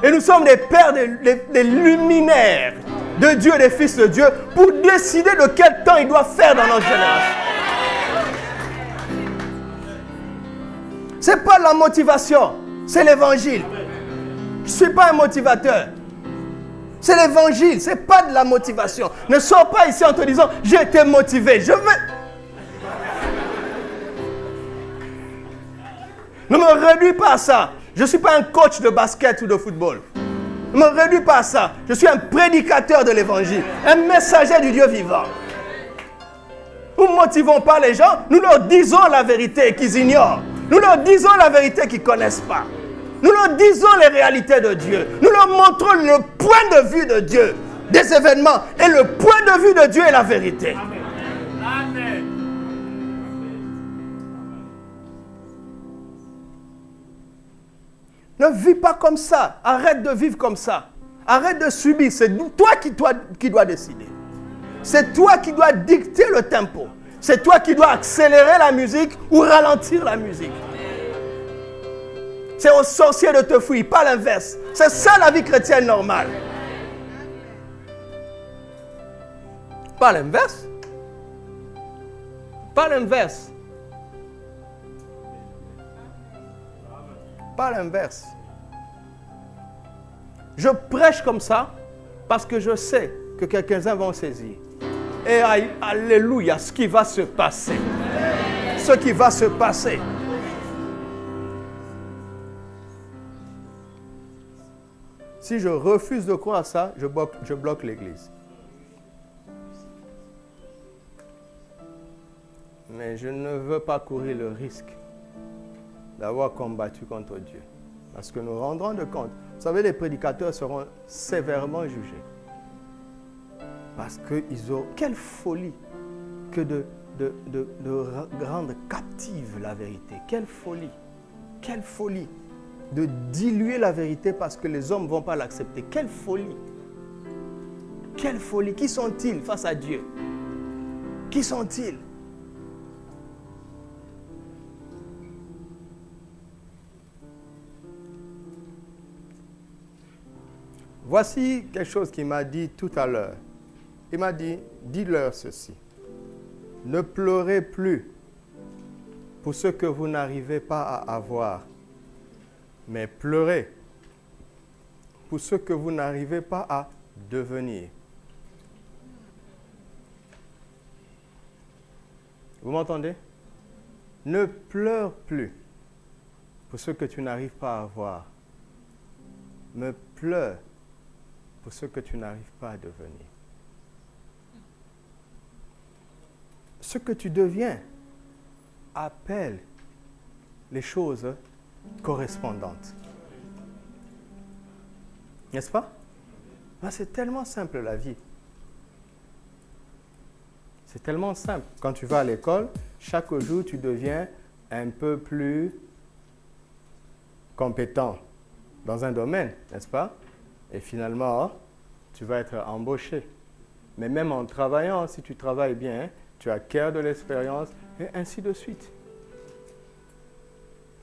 Et nous sommes des pères, des luminaires de Dieu, des fils de Dieu, pour décider de quel temps il doit faire dans notre génération. Ce n'est pas la motivation, c'est l'évangile. Je ne suis pas un motivateur. C'est l'évangile, ce n'est pas de la motivation. Ne sors pas ici en te disant, j'ai été motivé, je vais... Ne me réduis pas à ça. Je ne suis pas un coach de basket ou de football. Ne me réduis pas à ça. Je suis un prédicateur de l'évangile, un messager du Dieu vivant. Nous ne motivons pas les gens, nous leur disons la vérité qu'ils ignorent. Nous leur disons la vérité qu'ils ne connaissent pas. Nous leur disons les réalités de Dieu. Nous leur montrons le point de vue de Dieu des événements. Et le point de vue de Dieu est la vérité. Amen. Ne vis pas comme ça. Arrête de vivre comme ça. Arrête de subir. C'est toi qui dois décider. C'est toi qui dois dicter le tempo. C'est toi qui dois accélérer la musique ou ralentir la musique. C'est aux sorciers de te fuir, pas l'inverse. C'est ça la vie chrétienne normale. Pas l'inverse. Pas l'inverse. Pas l'inverse. Je prêche comme ça parce que je sais que quelques-uns vont saisir. Et alléluia, ce qui va se passer. Ce qui va se passer. Si je refuse de croire à ça, je bloque l'église. Mais je ne veux pas courir le risque d'avoir combattu contre Dieu. Parce que nous rendrons de compte. Vous savez, les prédicateurs seront sévèrement jugés. Parce qu'ils ont... Quelle folie que de rendre captive la vérité. Quelle folie. Quelle folie de diluer la vérité parce que les hommes ne vont pas l'accepter. Quelle folie. Quelle folie. Qui sont-ils face à Dieu? Qui sont-ils? Voici quelque chose qu'il m'a dit tout à l'heure. Il m'a dit, dis-leur ceci. Ne pleurez plus pour ce que vous n'arrivez pas à avoir, mais pleurez pour ce que vous n'arrivez pas à devenir. Vous m'entendez? Ne pleure plus pour ce que tu n'arrives pas à avoir, mais pleure pour ce que tu n'arrives pas à devenir. Ce que tu deviens appelle les choses correspondantes. N'est-ce pas? C'est tellement simple la vie. C'est tellement simple. Quand tu vas à l'école, chaque jour tu deviens un peu plus compétent dans un domaine, n'est-ce pas? Et finalement, tu vas être embauché. Mais même en travaillant, si tu travailles bien, tu acquiers de l'expérience et ainsi de suite.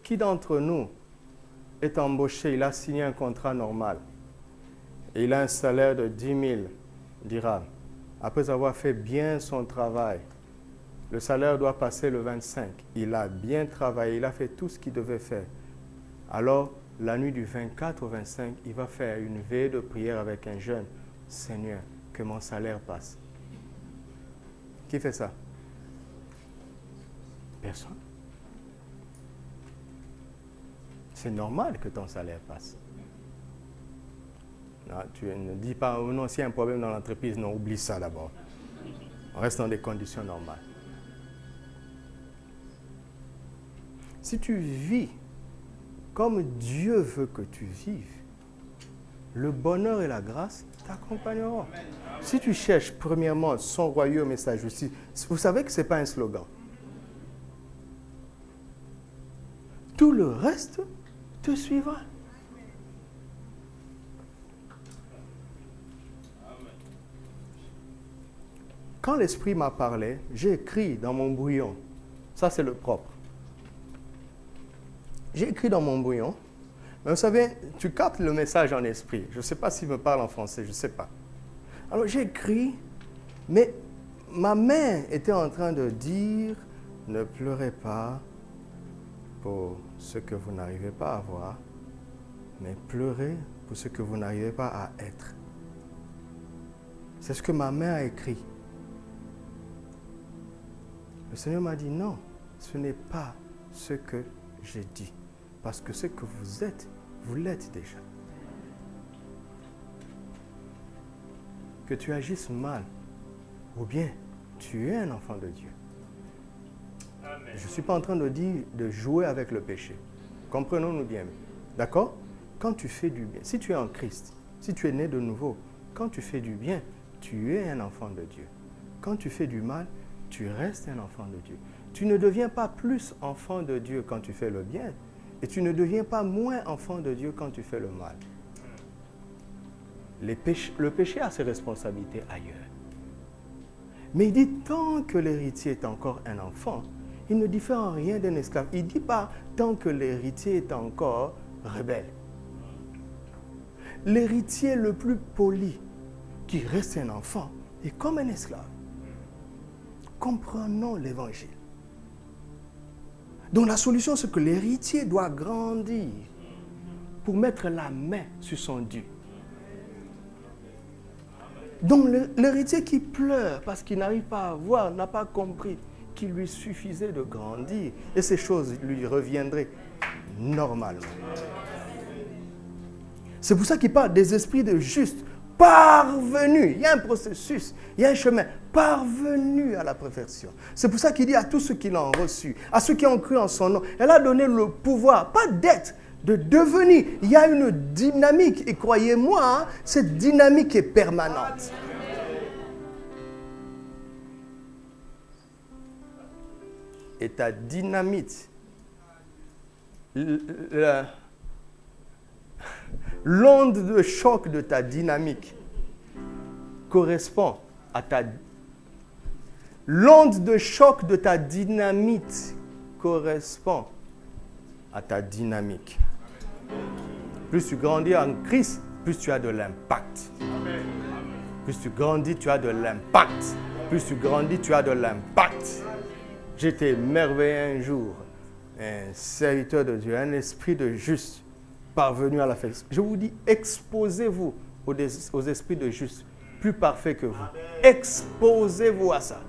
Qui d'entre nous est embauché, il a signé un contrat normal et il a un salaire de 10 000 dirhams. Après avoir fait bien son travail, le salaire doit passer le 25. Il a bien travaillé, il a fait tout ce qu'il devait faire. Alors, la nuit du 24 au 25, il va faire une veille de prière avec un jeûne. Seigneur, que mon salaire passe. Qui fait ça? Personne. C'est normal que ton salaire passe. Non, tu ne dis pas, oh non, s'il y a un problème dans l'entreprise, non, oublie ça d'abord. On reste dans des conditions normales. Si tu vis comme Dieu veut que tu vives, le bonheur et la grâce t'accompagneront. Si tu cherches premièrement son royaume et sa justice, vous savez que ce n'est pas un slogan. Tout le reste te suivra. Quand l'Esprit m'a parlé, j'ai écrit dans mon brouillon. Ça, c'est le propre. J'ai écrit dans mon brouillon. Mais vous savez, tu captes le message en esprit. Je ne sais pas s'il me parle en français, je ne sais pas. Alors j'ai écrit, mais ma main était en train de dire, ne pleurez pas pour ce que vous n'arrivez pas à voir, mais pleurez pour ce que vous n'arrivez pas à être. C'est ce que ma main a écrit. Le Seigneur m'a dit, non, ce n'est pas ce que j'ai dit. Parce que ce que vous êtes, vous l'êtes déjà. Que tu agisses mal, ou bien tu es un enfant de Dieu. Amen. Je ne suis pas en train de dire de jouer avec le péché. Comprenons-nous bien. D'accord? Quand tu fais du bien, si tu es en Christ, si tu es né de nouveau, quand tu fais du bien, tu es un enfant de Dieu. Quand tu fais du mal, tu restes un enfant de Dieu. Tu ne deviens pas plus enfant de Dieu quand tu fais le bien. Et tu ne deviens pas moins enfant de Dieu quand tu fais le mal. Le péché a ses responsabilités ailleurs. Mais il dit, tant que l'héritier est encore un enfant, il ne diffère en rien d'un esclave. Il ne dit pas, tant que l'héritier est encore rebelle. L'héritier le plus poli, qui reste un enfant, est comme un esclave. comprenons l'évangile. Donc la solution, c'est que l'héritier doit grandir pour mettre la main sur son dû. Donc l'héritier qui pleure parce qu'il n'arrive pas à voir, n'a pas compris qu'il lui suffisait de grandir et ces choses lui reviendraient normalement. C'est pour ça qu'il parle des esprits de justes parvenus. Il y a un processus, il y a un chemin parvenu à la perfection. C'est pour ça qu'il dit à tous ceux qui l'ont reçu, à ceux qui ont cru en son nom, elle a donné le pouvoir, pas d'être, de devenir. Il y a une dynamique et croyez-moi, hein, cette dynamique est permanente. Et ta dynamite, l'onde de choc de ta dynamique correspond à ta... L'onde de choc de ta dynamite correspond à ta dynamique. Plus tu grandis en Christ, plus tu as de l'impact. Plus tu grandis, tu as de l'impact. Plus tu grandis, tu as de l'impact. J'étais émerveillé un jour, un serviteur de Dieu, un esprit de juste parvenu à la fête. Je vous dis, exposez-vous aux esprits de juste plus parfaits que vous. Exposez-vous à ça.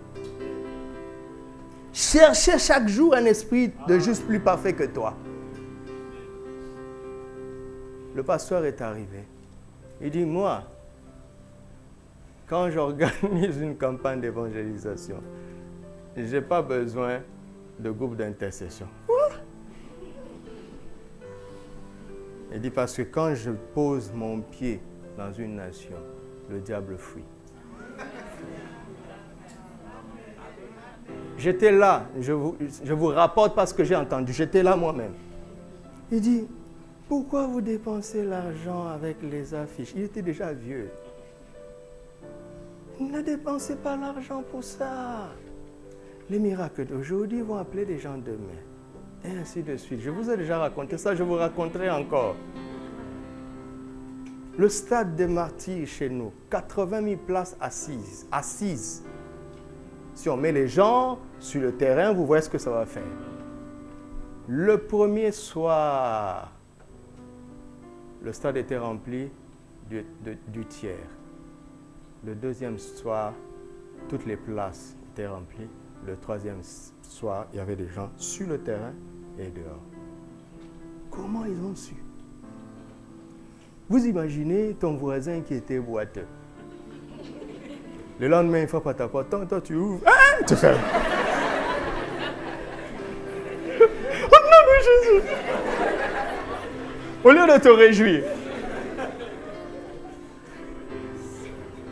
Cherchez chaque jour un esprit de juste plus parfait que toi. Le pasteur est arrivé. Il dit, moi, quand j'organise une campagne d'évangélisation, je n'ai pas besoin de groupe d'intercession. Il dit, parce que quand je pose mon pied dans une nation, le diable fuit. J'étais là, je vous rapporte parce que j'ai entendu, j'étais là moi-même. Il dit, pourquoi vous dépensez l'argent avec les affiches? Il était déjà vieux. Ne dépensez pas l'argent pour ça. Les miracles d'aujourd'hui vont appeler des gens demain. Et ainsi de suite. Je vous ai déjà raconté ça, je vous raconterai encore. Le stade des martyrs chez nous, 80 000 places assises. Si on met les gens sur le terrain, vous voyez ce que ça va faire. Le premier soir, le stade était rempli du tiers. Le deuxième soir, toutes les places étaient remplies. Le troisième soir, il y avait des gens sur le terrain et dehors. Comment ils ont su? Vous imaginez ton voisin qui était boiteux. Le lendemain, il frappe à ta porte. Toi, tu ouvres. Ah, tu fais. Au nom de Jésus. Au lieu de te réjouir.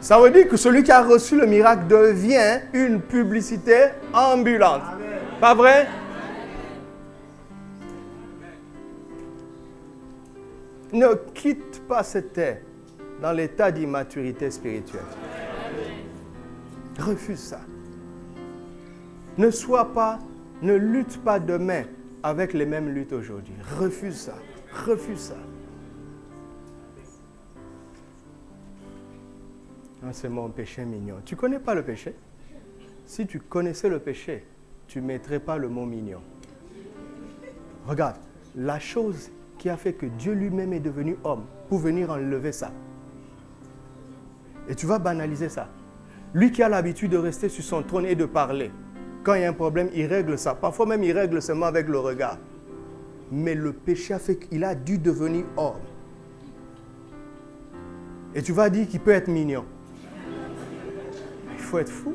Ça veut dire que celui qui a reçu le miracle devient une publicité ambulante. Amen. Pas vrai? Ne quitte pas cette terre dans l'état d'immaturité spirituelle. Refuse ça. Ne lutte pas demain avec les mêmes luttes aujourd'hui. Refuse ça. Refuse ça. C'est mon péché mignon. Tu ne connais pas le péché? Si tu connaissais le péché, tu ne mettrais pas le mot mignon. Regarde, la chose qui a fait que Dieu lui-même est devenu homme pour venir enlever ça. Et tu vas banaliser ça. Lui qui a l'habitude de rester sur son trône et de parler, quand il y a un problème, il règle ça. Parfois même, il règle seulement avec le regard. Mais le péché a fait qu'il a dû devenir homme. Et tu vas dire qu'il peut être mignon. Il faut être fou.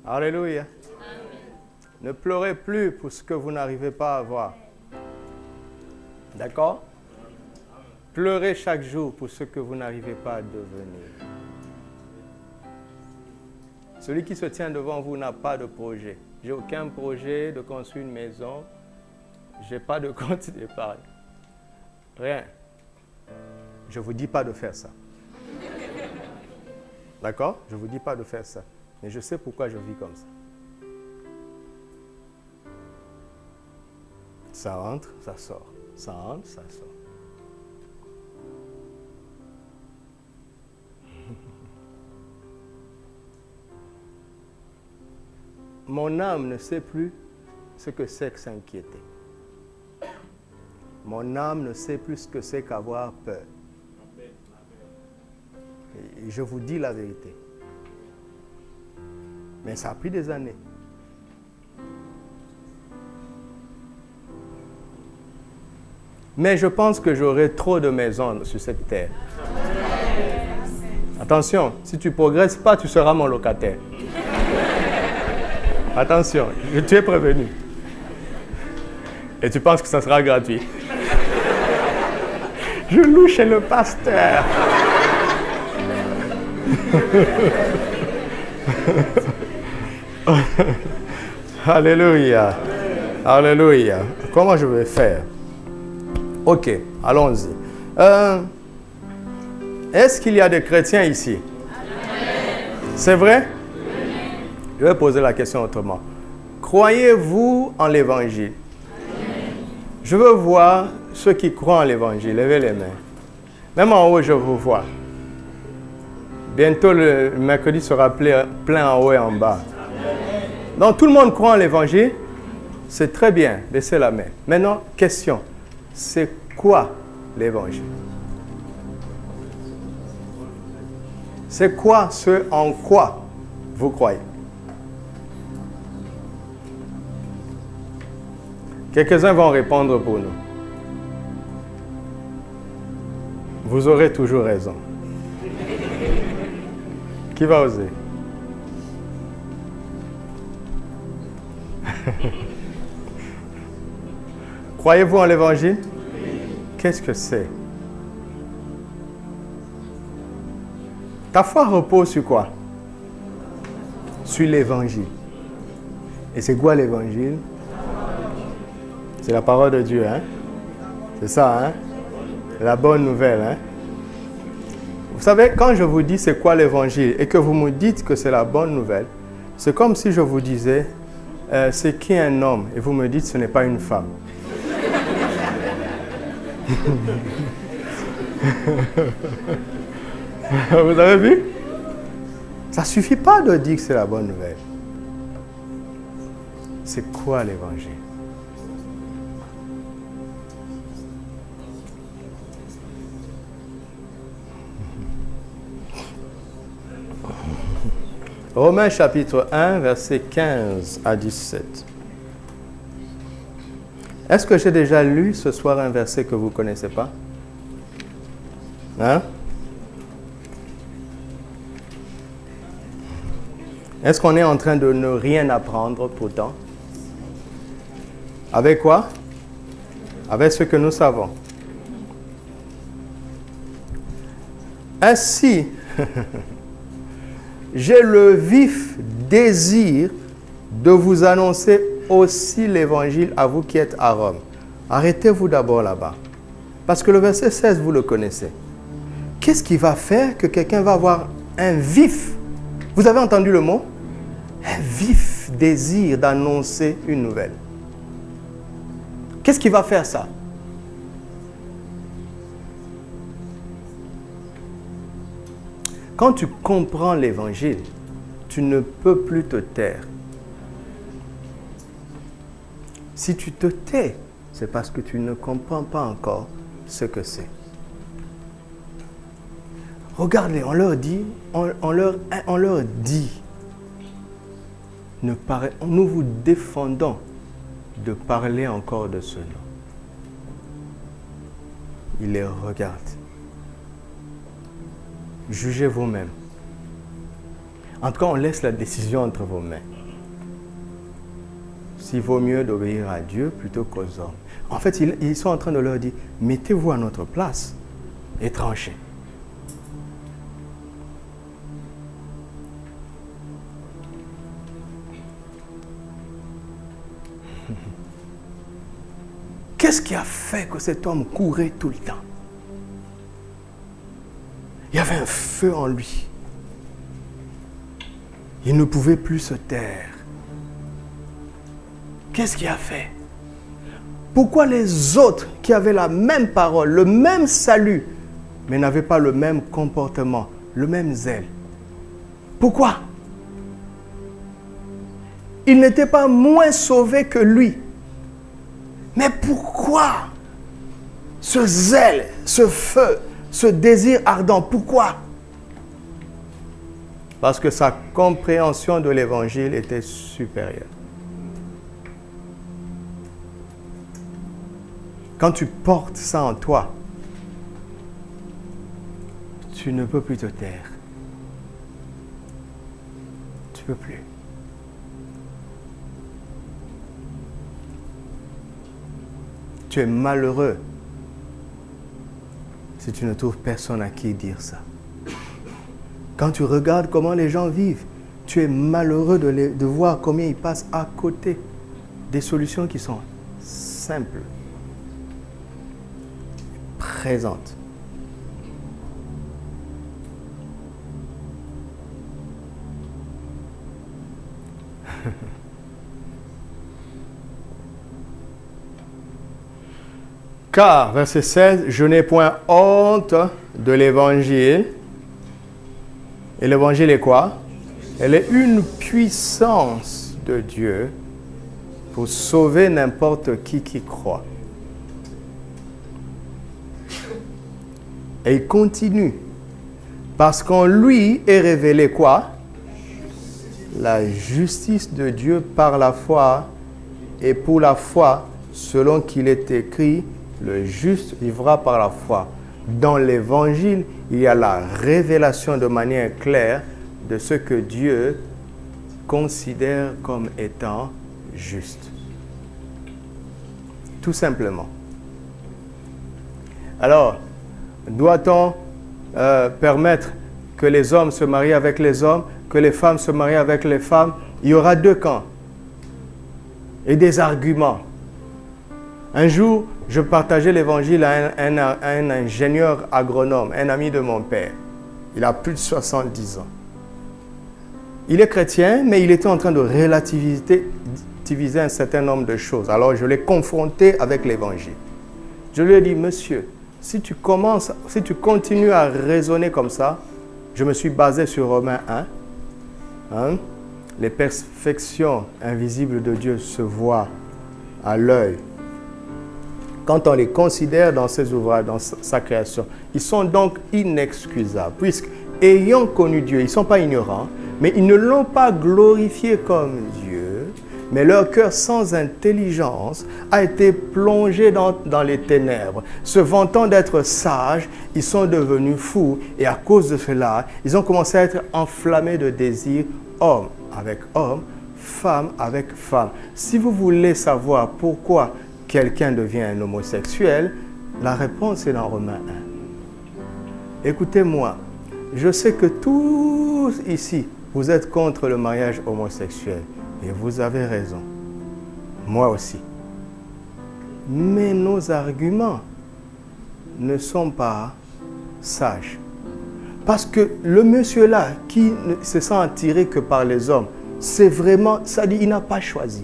Alléluia. Amen. Ne pleurez plus pour ce que vous n'arrivez pas à voir. D'accord? Pleurez chaque jour pour ce que vous n'arrivez pas à devenir. Celui qui se tient devant vous n'a pas de projet. J'ai aucun projet de construire une maison. Je n'ai pas de compte d'épargne. Rien. Je ne vous dis pas de faire ça. D'accord? Je ne vous dis pas de faire ça. Mais je sais pourquoi je vis comme ça. Ça entre, ça sort. Ça entre, ça sort. mon âme ne sait plus ce que c'est que s'inquiéter. Mon âme ne sait plus ce que c'est qu'avoir peur. Et je vous dis la vérité. Mais ça a pris des années. Mais je pense que j'aurai trop de maisons sur cette terre. Attention, si tu ne progresses pas, tu seras mon locataire. Attention, je t'ai prévenu. Et tu penses que ça sera gratuit. Je loue chez le pasteur. Alléluia. Alléluia. Comment je vais faire? Ok, allons-y. Est-ce qu'il y a des chrétiens ici? C'est vrai? Je vais poser la question autrement. Croyez-vous en l'évangile? Je veux voir ceux qui croient en l'évangile. Levez les mains. Même en haut, je vous vois. Bientôt, le mercredi sera plein en haut et en bas. Donc, tout le monde croit en l'évangile. C'est très bien. Laissez la main. Maintenant, question. C'est quoi l'évangile? C'est quoi ce en quoi vous croyez? Quelques-uns vont répondre pour nous. Vous aurez toujours raison. Qui va oser? Croyez-vous en l'évangile? Qu'est-ce que c'est? Ta foi repose sur quoi? Sur l'évangile. Et c'est quoi l'évangile? C'est la parole de Dieu, hein? C'est ça, hein? La bonne nouvelle, hein? Vous savez, quand je vous dis c'est quoi l'évangile et que vous me dites que c'est la bonne nouvelle, c'est comme si je vous disais c'est qui un homme et vous me dites ce n'est pas une femme. Vous avez vu? Ça ne suffit pas de dire que c'est la bonne nouvelle. C'est quoi l'évangile? Romains chapitre 1, versets 15 à 17. Est-ce que j'ai déjà lu ce soir un verset que vous ne connaissez pas? Hein? Est-ce qu'on est en train de ne rien apprendre pourtant? Avec quoi? Avec ce que nous savons. Ainsi, j'ai le vif désir de vous annoncer aussi l'évangile à vous qui êtes à Rome. Arrêtez-vous d'abord là-bas. Parce que le verset 16, vous le connaissez. Qu'est-ce qui va faire que quelqu'un va avoir un vif, vous avez entendu le mot? Un vif désir d'annoncer une nouvelle. Qu'est-ce qui va faire ça? Quand tu comprends l'évangile, tu ne peux plus te taire. Si tu te tais, c'est parce que tu ne comprends pas encore ce que c'est. Regardez, on leur dit, nous vous défendons de parler encore de ce nom. Il les regarde. Jugez vous-même. En tout cas, on laisse la décision entre vos mains. S'il vaut mieux d'obéir à Dieu plutôt qu'aux hommes. En fait, ils sont en train de leur dire, mettez-vous à notre place et tranchez. Qu'est-ce qui a fait que cet homme courait tout le temps? Il y avait un feu en lui. Il ne pouvait plus se taire. Qu'est-ce qui a fait? Pourquoi les autres qui avaient la même parole, le même salut, mais n'avaient pas le même comportement, le même zèle? Pourquoi? ils n'étaient pas moins sauvés que lui. Mais pourquoi ce zèle, ce feu, ce désir ardent? Pourquoi? Parce que sa compréhension de l'évangile était supérieure. Quand tu portes ça en toi, tu ne peux plus te taire. Tu ne peux plus. Tu es malheureux si tu ne trouves personne à qui dire ça. Quand tu regardes comment les gens vivent, tu es malheureux de voir combien ils passent à côté des solutions qui sont simples, présentes. Car, verset 16, je n'ai point honte de l'évangile. Et l'évangile est quoi? Elle est une puissance de Dieu pour sauver n'importe qui croit. Et il continue. Parce qu'en lui est révélé quoi? La justice de Dieu par la foi, et pour la foi, selon qu'il est écrit, le juste vivra par la foi. Dans l'évangile, il y a la révélation de manière claire de ce que Dieu considère comme étant juste. Tout simplement. Alors, doit-on permettre que les hommes se marient avec les hommes, que les femmes se marient avec les femmes? Il y aura deux camps et des arguments. Un jour, je partageais l'évangile à un ingénieur agronome, un ami de mon père. Il a plus de 70 ans. Il est chrétien, mais il était en train de relativiser un certain nombre de choses. Alors, je l'ai confronté avec l'évangile. Je lui ai dit, monsieur, si tu continues à raisonner comme ça, je me suis basé sur Romains 1. Les perfections invisibles de Dieu se voient à l'œil. Quand on les considère dans ses ouvrages, dans sa création, ils sont donc inexcusables, puisque, ayant connu Dieu, ils ne sont pas ignorants, mais ils ne l'ont pas glorifié comme Dieu, mais leur cœur sans intelligence a été plongé dans les ténèbres. Se vantant d'être sages, ils sont devenus fous, et à cause de cela, ils ont commencé à être enflammés de désirs, homme avec homme, femme avec femme. Si vous voulez savoir pourquoi quelqu'un devient un homosexuel, la réponse est dans Romains 1. Écoutez-moi, je sais que tous ici, vous êtes contre le mariage homosexuel. Et vous avez raison. Moi aussi. Mais nos arguments ne sont pas sages. Parce que le monsieur-là, qui ne se sent attiré que par les hommes, c'est vraiment, ça dit, il n'a pas choisi.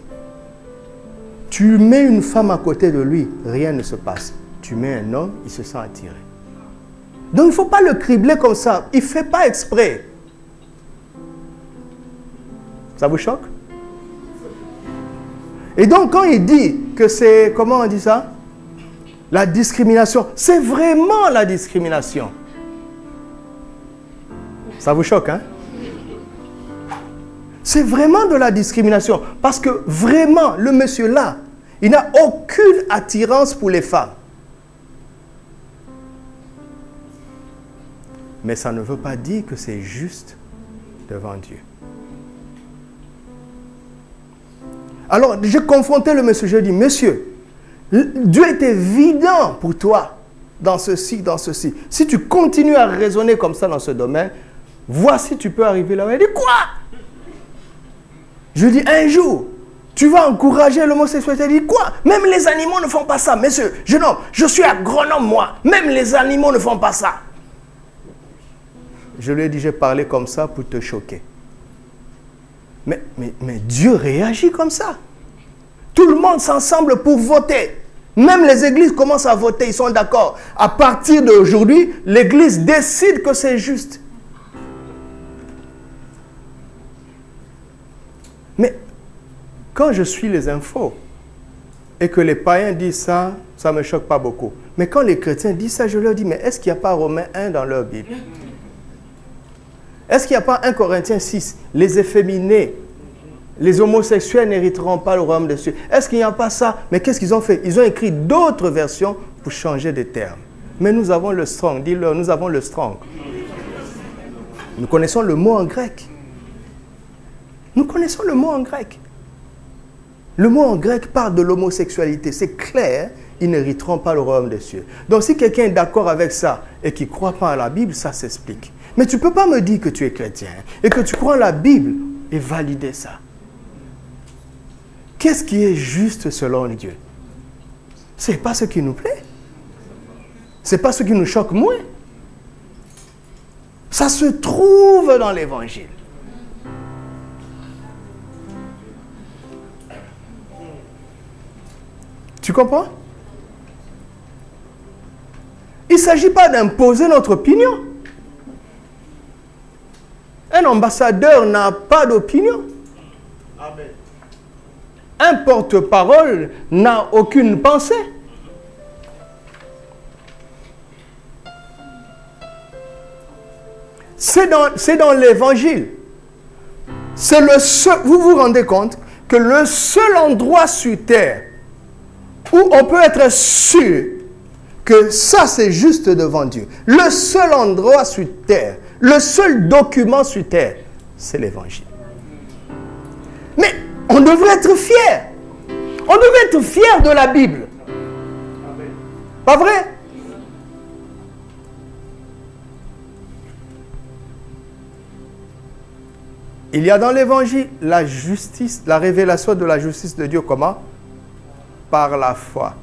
Tu mets une femme à côté de lui, rien ne se passe. Tu mets un homme, il se sent attiré. Donc il ne faut pas le cribler comme ça. Il ne fait pas exprès. Ça vous choque? Et donc quand il dit que c'est, comment on dit ça? La discrimination. C'est vraiment la discrimination. Ça vous choque, hein? C'est vraiment de la discrimination. Parce que vraiment, le monsieur-là, il n'a aucune attirance pour les femmes. Mais ça ne veut pas dire que c'est juste devant Dieu. Alors, j'ai confronté le monsieur, je lui ai dit, monsieur, Dieu est évident pour toi dans ceci, dans ceci. Si tu continues à raisonner comme ça dans ce domaine, voici tu peux arriver là-bas. Il dit, quoi? Je lui dis, un jour, tu vas encourager l'homosexualité. Il dit, quoi? Même les animaux ne font pas ça. Monsieur, jeune homme, je suis agronome, moi. Même les animaux ne font pas ça. Je lui ai dit, j'ai parlé comme ça pour te choquer. Mais Dieu réagit comme ça. Tout le monde s'assemble pour voter. Même les églises commencent à voter, ils sont d'accord. À partir d'aujourd'hui, l'église décide que c'est juste. Mais quand je suis les infos et que les païens disent ça, ça ne me choque pas beaucoup. Mais quand les chrétiens disent ça, je leur dis, mais est-ce qu'il n'y a pas Romains 1 dans leur Bible? Est-ce qu'il n'y a pas 1 Corinthiens 6? Les efféminés, les homosexuels n'hériteront pas le royaume des cieux. Est-ce qu'il n'y a pas ça? Mais qu'est-ce qu'ils ont fait? Ils ont écrit d'autres versions pour changer des termes. Mais nous avons le strong. Dis-leur, nous avons le strong. Nous connaissons le mot en grec. Nous connaissons le mot en grec. Le mot en grec parle de l'homosexualité. C'est clair, ils n'hériteront pas le royaume des cieux. Donc si quelqu'un est d'accord avec ça et qui ne croit pas à la Bible, ça s'explique. Mais tu ne peux pas me dire que tu es chrétien et que tu crois en la Bible et valider ça. Qu'est-ce qui est juste selon Dieu? Ce n'est pas ce qui nous plaît. Ce n'est pas ce qui nous choque moins. Ça se trouve dans l'Évangile. Tu comprends? Il ne s'agit pas d'imposer notre opinion. Un ambassadeur n'a pas d'opinion. Un porte-parole n'a aucune pensée. C'est dans l'Évangile. C'est le seul, vous vous rendez compte que le seul endroit sur terre où on peut être sûr que ça c'est juste devant Dieu, le seul endroit sur terre, le seul document sur terre, c'est l'Évangile. Mais on devrait être fiers. On devrait être fiers de la Bible. Pas vrai? Il y a dans l'Évangile la justice, la révélation de la justice de Dieu. Comment? Par la foi.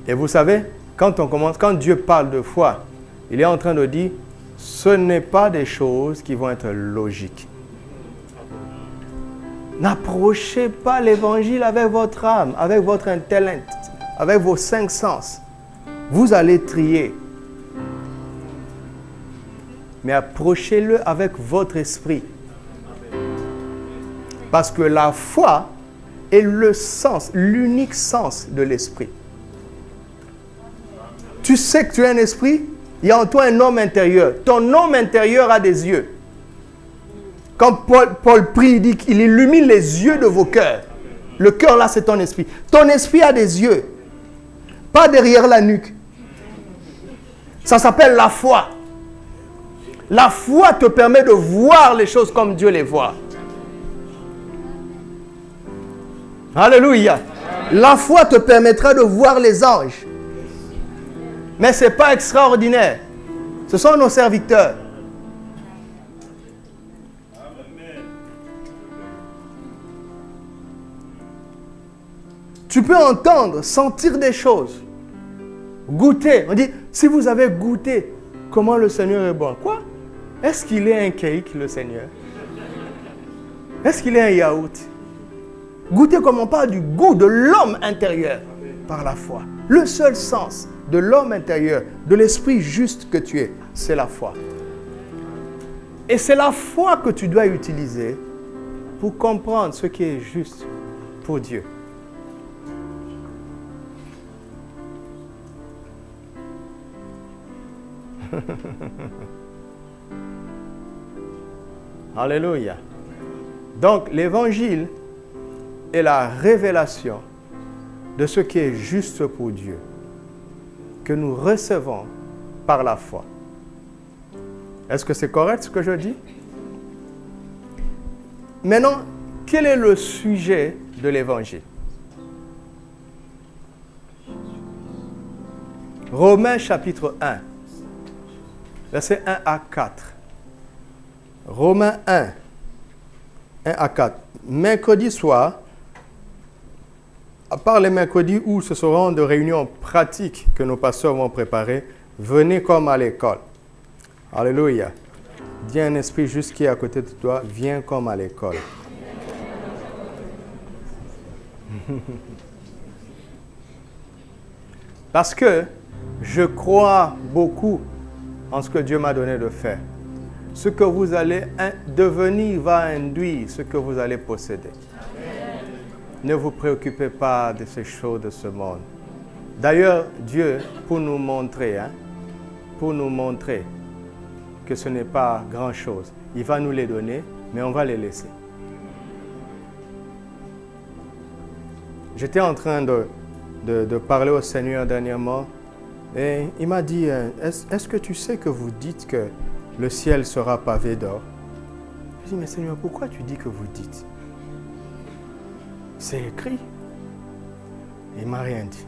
Et vous savez, quand Dieu parle de foi, il est en train de dire, ce n'est pas des choses qui vont être logiques. N'approchez pas l'Évangile avec votre âme, avec votre intellect, avec vos 5 sens. Vous allez trier. Mais approchez-le avec votre esprit. Parce que la foi est le sens, l'unique sens de l'esprit. Tu sais que tu as un esprit, il y a en toi un homme intérieur. Ton homme intérieur a des yeux. Quand Paul prie, il dit qu'il illumine les yeux de vos cœurs. Le cœur là, c'est ton esprit. Ton esprit a des yeux. Pas derrière la nuque. Ça s'appelle la foi. La foi te permet de voir les choses comme Dieu les voit. Alléluia. La foi te permettra de voir les anges. Mais ce n'est pas extraordinaire. Ce sont nos serviteurs. Tu peux entendre, sentir des choses. Goûter. On dit, si vous avez goûté comment le Seigneur est bon. Quoi? Est-ce qu'il est un cake, le Seigneur? Est-ce qu'il est un yaourt? Goûter comme on parle du goût de l'homme intérieur par la foi. Le seul sens de l'homme intérieur, de l'esprit juste que tu es, c'est la foi. Et c'est la foi que tu dois utiliser pour comprendre ce qui est juste pour Dieu. Alléluia. Donc l'évangile est la révélation de ce qui est juste pour Dieu, que nous recevons par la foi. Est-ce que c'est correct ce que je dis? Maintenant, quel est le sujet de l'évangile? Romains chapitre 1, versets 1 à 4. Romains 1, 1 à 4. Mercredi soir, à part les mercredis où ce seront de réunions pratiques que nos pasteurs vont préparer, venez comme à l'école. Alléluia. Dis à un esprit juste qui est à côté de toi, viens comme à l'école. Parce que je crois beaucoup en ce que Dieu m'a donné de faire. Ce que vous allez devenir va induire ce que vous allez posséder. Ne vous préoccupez pas de ces choses de ce monde. D'ailleurs, Dieu, pour nous montrer que ce n'est pas grand-chose, il va nous les donner, mais on va les laisser. J'étais en train de parler au Seigneur dernièrement et il m'a dit, est-ce que tu sais que vous dites que le ciel sera pavé d'or? Je dis, mais Seigneur, pourquoi tu dis que vous dites? C'est écrit. Il ne m'a rien dit.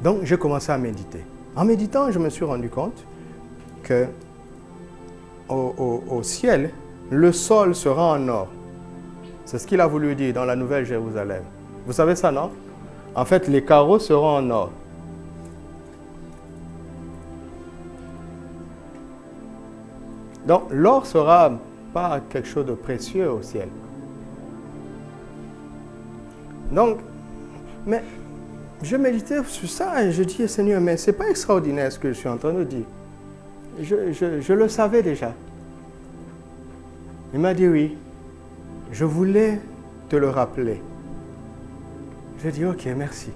Donc, j'ai commencé à méditer. En méditant, je me suis rendu compte que au ciel, le sol sera en or. C'est ce qu'il a voulu dire dans la Nouvelle Jérusalem. Vous savez ça, non? En fait, les carreaux seront en or. Donc, l'or ne sera pas quelque chose de précieux au ciel. Donc, mais je méditais sur ça et je dis, Seigneur, mais ce n'est pas extraordinaire ce que je suis en train de dire. Je le savais déjà. Il m'a dit oui. Je voulais te le rappeler. J'ai dit, ok, merci.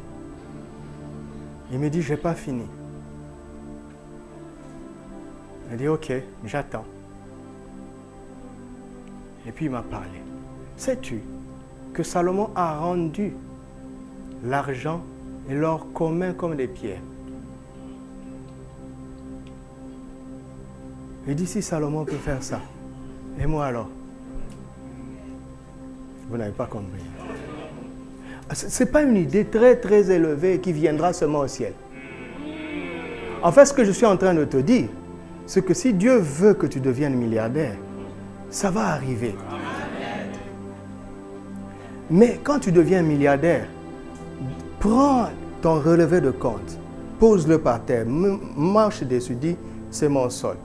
Il me dit, je n'ai pas fini. Il a dit, ok, j'attends. Et puis il m'a parlé. Sais-tu que Salomon a rendu l'argent et l'or commun comme des pierres? Il dit, si Salomon peut faire ça, et moi alors? Vous n'avez pas compris. Ce n'est pas une idée très très élevée qui viendra seulement au ciel. En fait, ce que je suis en train de te dire, c'est que si Dieu veut que tu deviennes milliardaire, ça va arriver. Mais quand tu deviens milliardaire, prends ton relevé de compte, pose-le par terre, marche dessus, dis, c'est mon sol.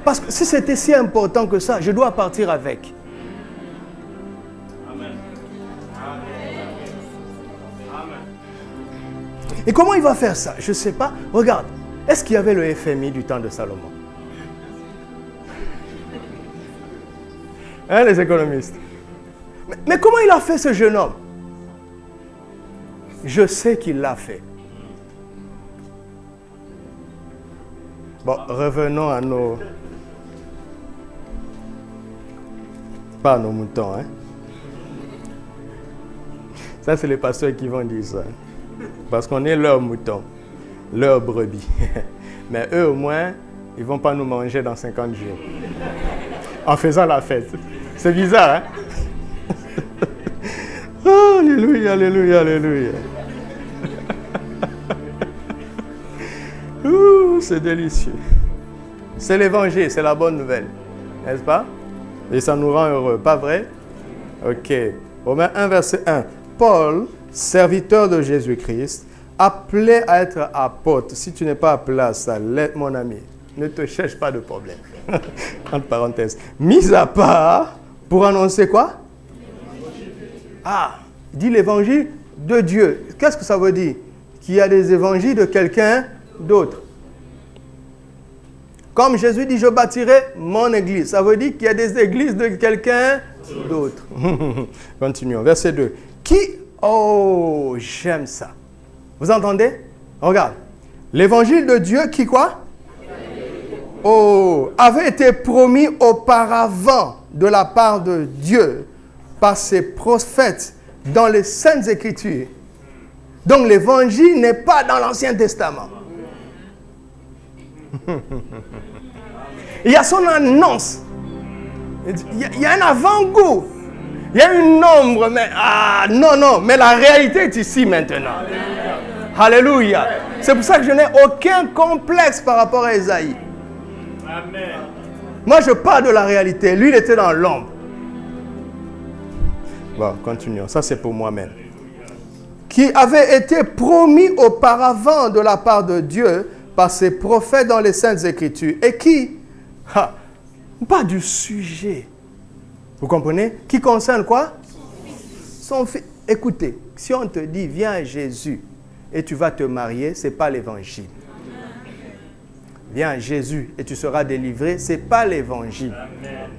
Parce que si c'était si important que ça, je dois partir avec. Et comment il va faire ça? Je ne sais pas. Regarde, est-ce qu'il y avait le FMI du temps de Salomon? Hein, les économistes? Mais comment il a fait ce jeune homme? Je sais qu'il l'a fait. Bon, revenons à nos... Pas à nos moutons, hein. Ça, c'est les pasteurs qui vont dire ça. Parce qu'on est leurs moutons, leurs brebis. Mais eux, au moins, ils ne vont pas nous manger dans 50 jours. En faisant la fête. C'est bizarre, hein? Oh, alléluia, alléluia, alléluia. C'est délicieux. C'est l'évangile, c'est la bonne nouvelle. N'est-ce pas? Et ça nous rend heureux, pas vrai? Ok. Romains 1, verset 1. Paul, serviteur de Jésus-Christ, appelé à être apôtre. Si tu n'es pas appelé à ça, mon ami, ne te cherche pas de problème. Entre parenthèses. Mis à part pour annoncer quoi? Ah, dit l'évangile de Dieu. Qu'est-ce que ça veut dire? Qu'il y a des évangiles de quelqu'un d'autre. Comme Jésus dit, je bâtirai mon église. Ça veut dire qu'il y a des églises de quelqu'un d'autre. Continuons. Verset 2. Qui... Oh, j'aime ça. Vous entendez? Regarde. L'évangile de Dieu qui quoi? Oh, avait été promis auparavant de la part de Dieu par ses prophètes dans les Saintes Écritures. Donc l'évangile n'est pas dans l'Ancien Testament. Il y a son annonce. Il y a un avant-goût. Il y a une ombre, mais non, mais la réalité est ici maintenant. Alléluia. C'est pour ça que je n'ai aucun complexe par rapport à Esaïe. Amen. Moi, je parle de la réalité. Lui, il était dans l'ombre. Bon, continuons. Ça, c'est pour moi-même. Qui avait été promis auparavant de la part de Dieu par ses prophètes dans les Saintes Écritures. Et qui, pas du sujet. Vous comprenez? Qui concerne quoi? Son fils. Écoutez, si on te dit, viens à Jésus, et tu vas te marier, ce n'est pas l'évangile. Viens à Jésus et tu seras délivré, ce n'est pas l'évangile.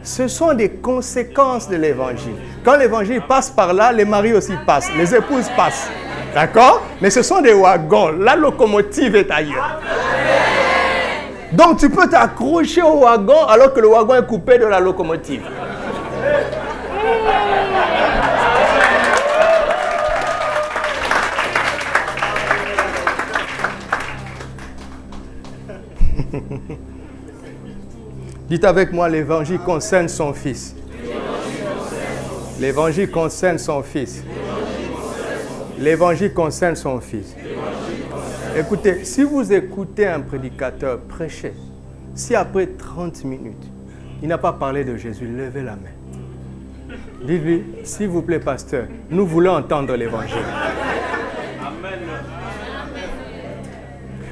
Ce sont des conséquences de l'évangile. Quand l'évangile passe par là, les maris aussi passent, les épouses passent. D'accord? Mais ce sont des wagons. La locomotive est ailleurs. Donc tu peux t'accrocher au wagon alors que le wagon est coupé de la locomotive. Dites avec moi, l'évangile concerne son fils. L'évangile concerne son fils. L'évangile concerne son fils. Écoutez, si vous écoutez un prédicateur prêcher, si après 30 minutes, il n'a pas parlé de Jésus, levez la main. Dites-lui, s'il vous plaît, pasteur, nous voulons entendre l'évangile.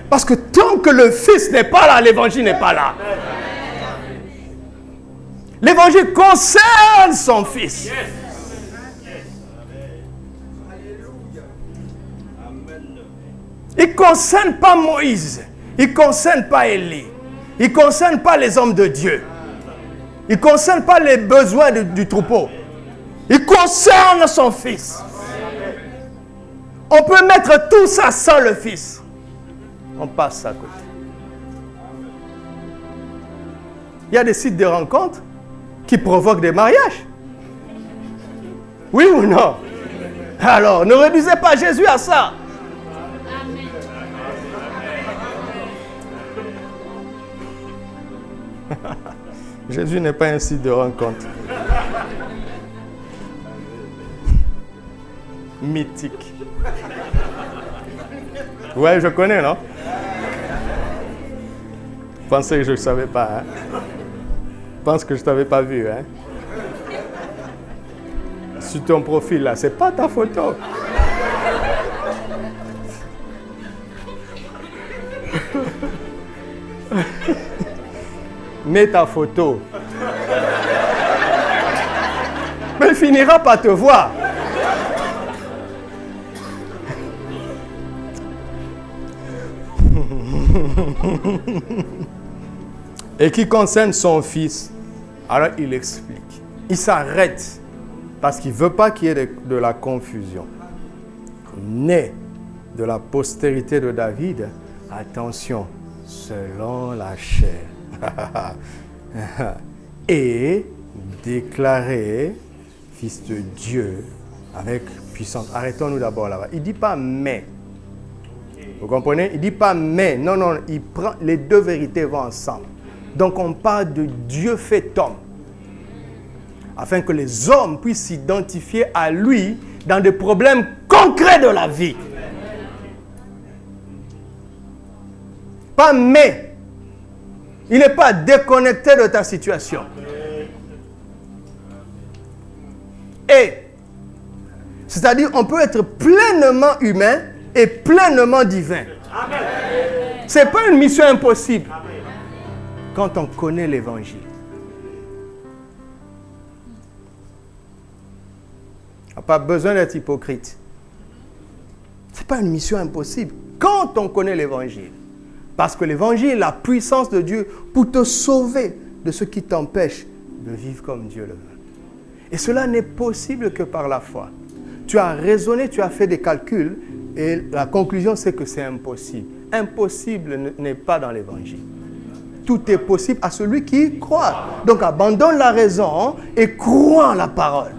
Parce que tant que le fils n'est pas là, l'évangile n'est pas là. L'évangile concerne son fils. Il ne concerne pas Moïse. Il ne concerne pas Élie. Il ne concerne pas les hommes de Dieu. Il ne concerne pas les besoins du troupeau. Il concerne son fils. On peut mettre tout ça sans le fils. On passe à côté. Il y a des sites de rencontres qui provoquent des mariages. Oui ou non? Alors, ne réduisez pas Jésus à ça. Jésus n'est pas un site de rencontre. Mythique. Ouais, je connais, non? Pensez que je ne savais pas, hein? Pense que je ne t'avais pas vu, hein? Sur ton profil, là, c'est pas ta photo. Mets ta photo. Mais il finira par te voir. Et qui concerne son fils, alors il explique. Il s'arrête parce qu'il ne veut pas qu'il y ait de la confusion. Né de la postérité de David, attention, selon la chair. Et déclaré fils de Dieu avec puissance. Arrêtons-nous d'abord là-bas. Il ne dit pas mais. Vous comprenez? Il ne dit pas mais. Non, non, il prend, les deux vérités vont ensemble. Donc on parle de Dieu fait homme. Afin que les hommes puissent s'identifier à lui dans des problèmes concrets de la vie. Pas mais. Il n'est pas déconnecté de ta situation. Et, c'est-à-dire, on peut être pleinement humain et pleinement divin. Ce n'est pas une mission impossible. Quand on connaît l'évangile. On n'a pas besoin d'être hypocrite. Ce n'est pas une mission impossible. Quand on connaît l'évangile. Parce que l'évangile est la puissance de Dieu pour te sauver de ce qui t'empêche de vivre comme Dieu le veut. Et cela n'est possible que par la foi. Tu as raisonné, tu as fait des calculs et la conclusion c'est que c'est impossible. Impossible n'est pas dans l'évangile. Tout est possible à celui qui croit. Donc abandonne la raison et crois en la parole.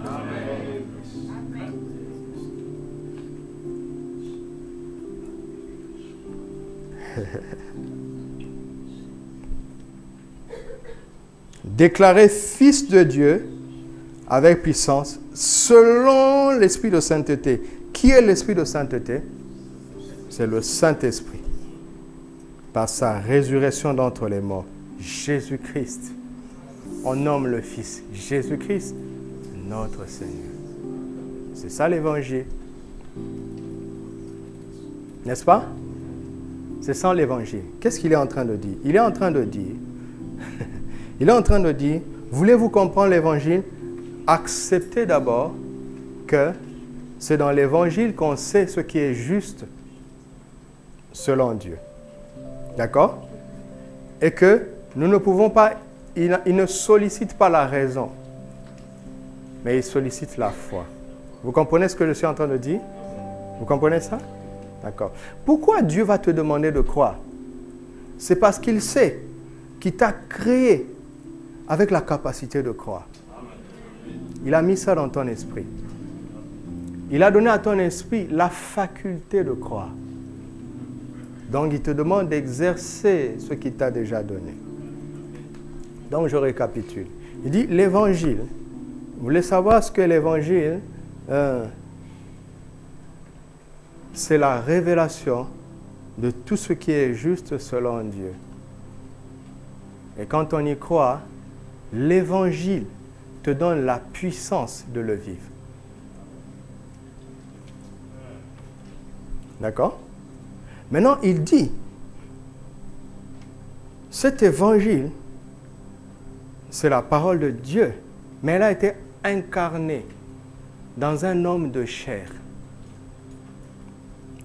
Déclaré fils de Dieu avec puissance selon l'esprit de sainteté. Qui est l'esprit de sainteté? C'est le Saint-Esprit. Par sa résurrection d'entre les morts. Jésus-Christ. On nomme le Fils. Jésus-Christ, notre Seigneur. C'est ça l'évangile. N'est-ce pas? C'est ça l'évangile. Qu'est-ce qu'il est en train de dire? Il est en train de dire, voulez-vous comprendre l'évangile? Acceptez d'abord que c'est dans l'évangile qu'on sait ce qui est juste selon Dieu. D'accord? Et que nous ne pouvons pas, il ne sollicite pas la raison, mais il sollicite la foi. Vous comprenez ce que je suis en train de dire? Vous comprenez ça? D'accord. Pourquoi Dieu va te demander de croire? C'est parce qu'il sait qu'il t'a créé avec la capacité de croire. Il a mis ça dans ton esprit. Il a donné à ton esprit la faculté de croire. Donc, il te demande d'exercer ce qu'il t'a déjà donné. Donc, je récapitule. Il dit, l'évangile. Vous voulez savoir ce que l'évangile? C'est la révélation de tout ce qui est juste selon Dieu. Et quand on y croit, l'évangile te donne la puissance de le vivre. D'accord? Maintenant, il dit, cet évangile, c'est la parole de Dieu, mais elle a été incarnée dans un homme de chair.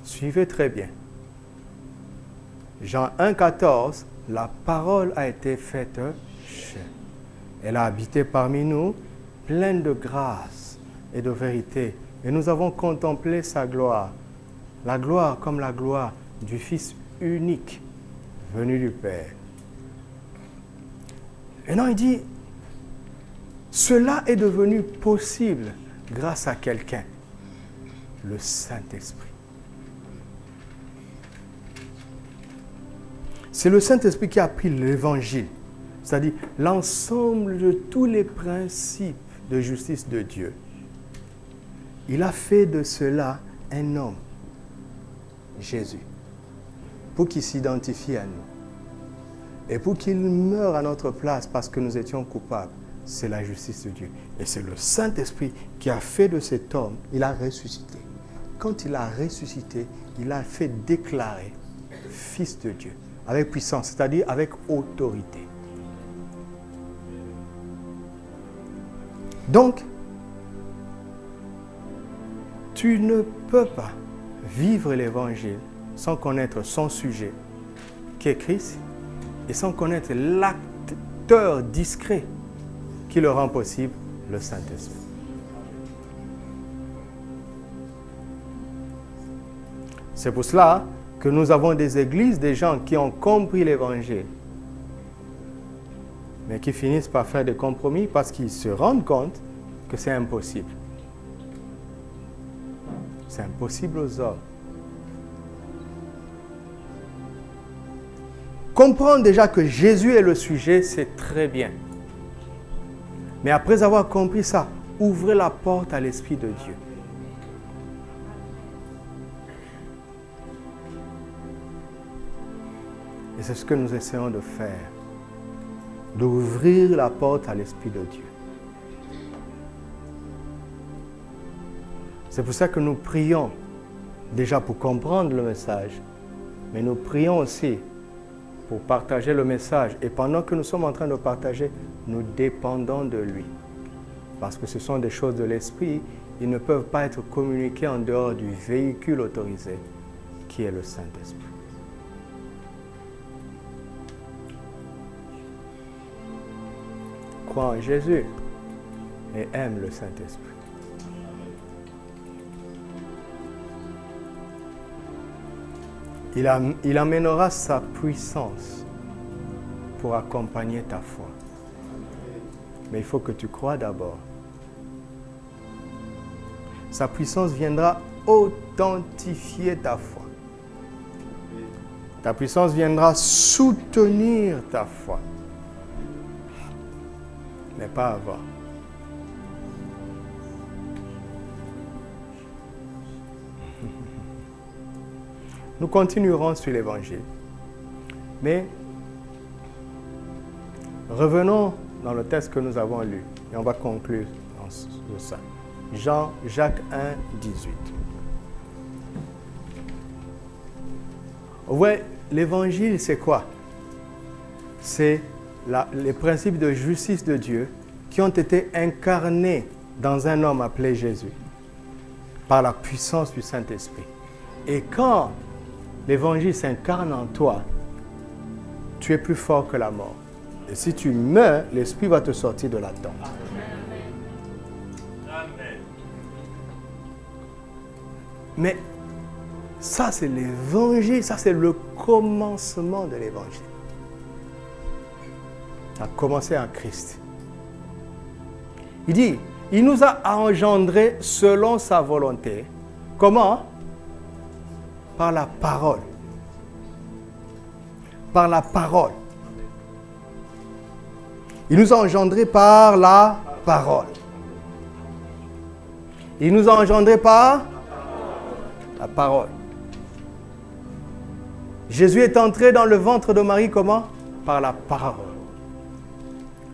Suivez très bien. Jean 1,14, la parole a été faite chair. Elle a habité parmi nous, pleine de grâce et de vérité. Et nous avons contemplé sa gloire. La gloire comme la gloire du Fils unique venu du Père. Et non, il dit, cela est devenu possible grâce à quelqu'un, le Saint-Esprit. C'est le Saint-Esprit qui a pris l'évangile, c'est-à-dire l'ensemble de tous les principes de justice de Dieu. Il a fait de cela un homme, Jésus, pour qu'il s'identifie à nous et pour qu'il meure à notre place parce que nous étions coupables. C'est la justice de Dieu. Et c'est le Saint-Esprit qui a fait de cet homme, il a ressuscité. Quand il a ressuscité, il a fait déclarer Fils de Dieu, avec puissance, c'est-à-dire avec autorité. Donc, tu ne peux pas vivre l'Évangile sans connaître son sujet, qui est Christ, et sans connaître l'acteur discret qui le rend possible, le Saint-Esprit. C'est pour cela que nous avons des églises, des gens qui ont compris l'Évangile, mais qui finissent par faire des compromis parce qu'ils se rendent compte que c'est impossible. C'est impossible aux hommes. Comprendre déjà que Jésus est le sujet, c'est très bien. Mais après avoir compris ça, ouvrez la porte à l'Esprit de Dieu. Et c'est ce que nous essayons de faire. D'ouvrir la porte à l'Esprit de Dieu. C'est pour ça que nous prions déjà pour comprendre le message, mais nous prions aussi pour partager le message. Et pendant que nous sommes en train de partager, nous dépendons de lui. Parce que ce sont des choses de l'Esprit, ils ne peuvent pas être communiqués en dehors du véhicule autorisé, qui est le Saint-Esprit. Crois en Jésus et aime le Saint-Esprit. Il amènera sa puissance pour accompagner ta foi. Mais il faut que tu crois d'abord. Sa puissance viendra authentifier ta foi. Ta puissance viendra soutenir ta foi. Mais pas avant. Nous continuerons sur l'Évangile. Mais revenons dans le texte que nous avons lu. Et on va conclure sur ça. Jacques 1, 18. Vous voyez, l'Évangile, c'est quoi? C'est les principes de justice de Dieu qui ont été incarnés dans un homme appelé Jésus par la puissance du Saint-Esprit. Et quand l'évangile s'incarne en toi, tu es plus fort que la mort. Et si tu meurs, l'esprit va te sortir de la tombe. Mais ça, c'est l'évangile, ça, c'est le commencement de l'évangile. Ça a commencé en Christ. Il dit, il nous a engendrés selon sa volonté. Comment? Par la parole. Par la parole. Il nous a engendrés par la parole. Il nous a engendrés par la parole. Jésus est entré dans le ventre de Marie comment? Par la parole.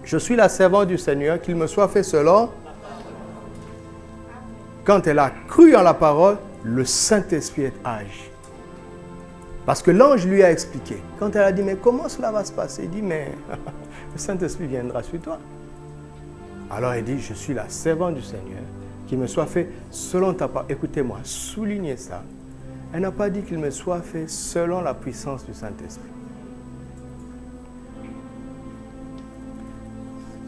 Je suis la servante du Seigneur, qu'il me soit fait selon. Quand elle a cru en la parole, le Saint-Esprit est agi. Parce que l'ange lui a expliqué. Quand elle a dit, mais comment cela va se passer? Il dit, mais le Saint-Esprit viendra sur toi. Alors elle dit, je suis la servante du Seigneur, qu'il me soit fait selon ta parole. Écoutez-moi, soulignez ça. Elle n'a pas dit qu'il me soit fait selon la puissance du Saint-Esprit.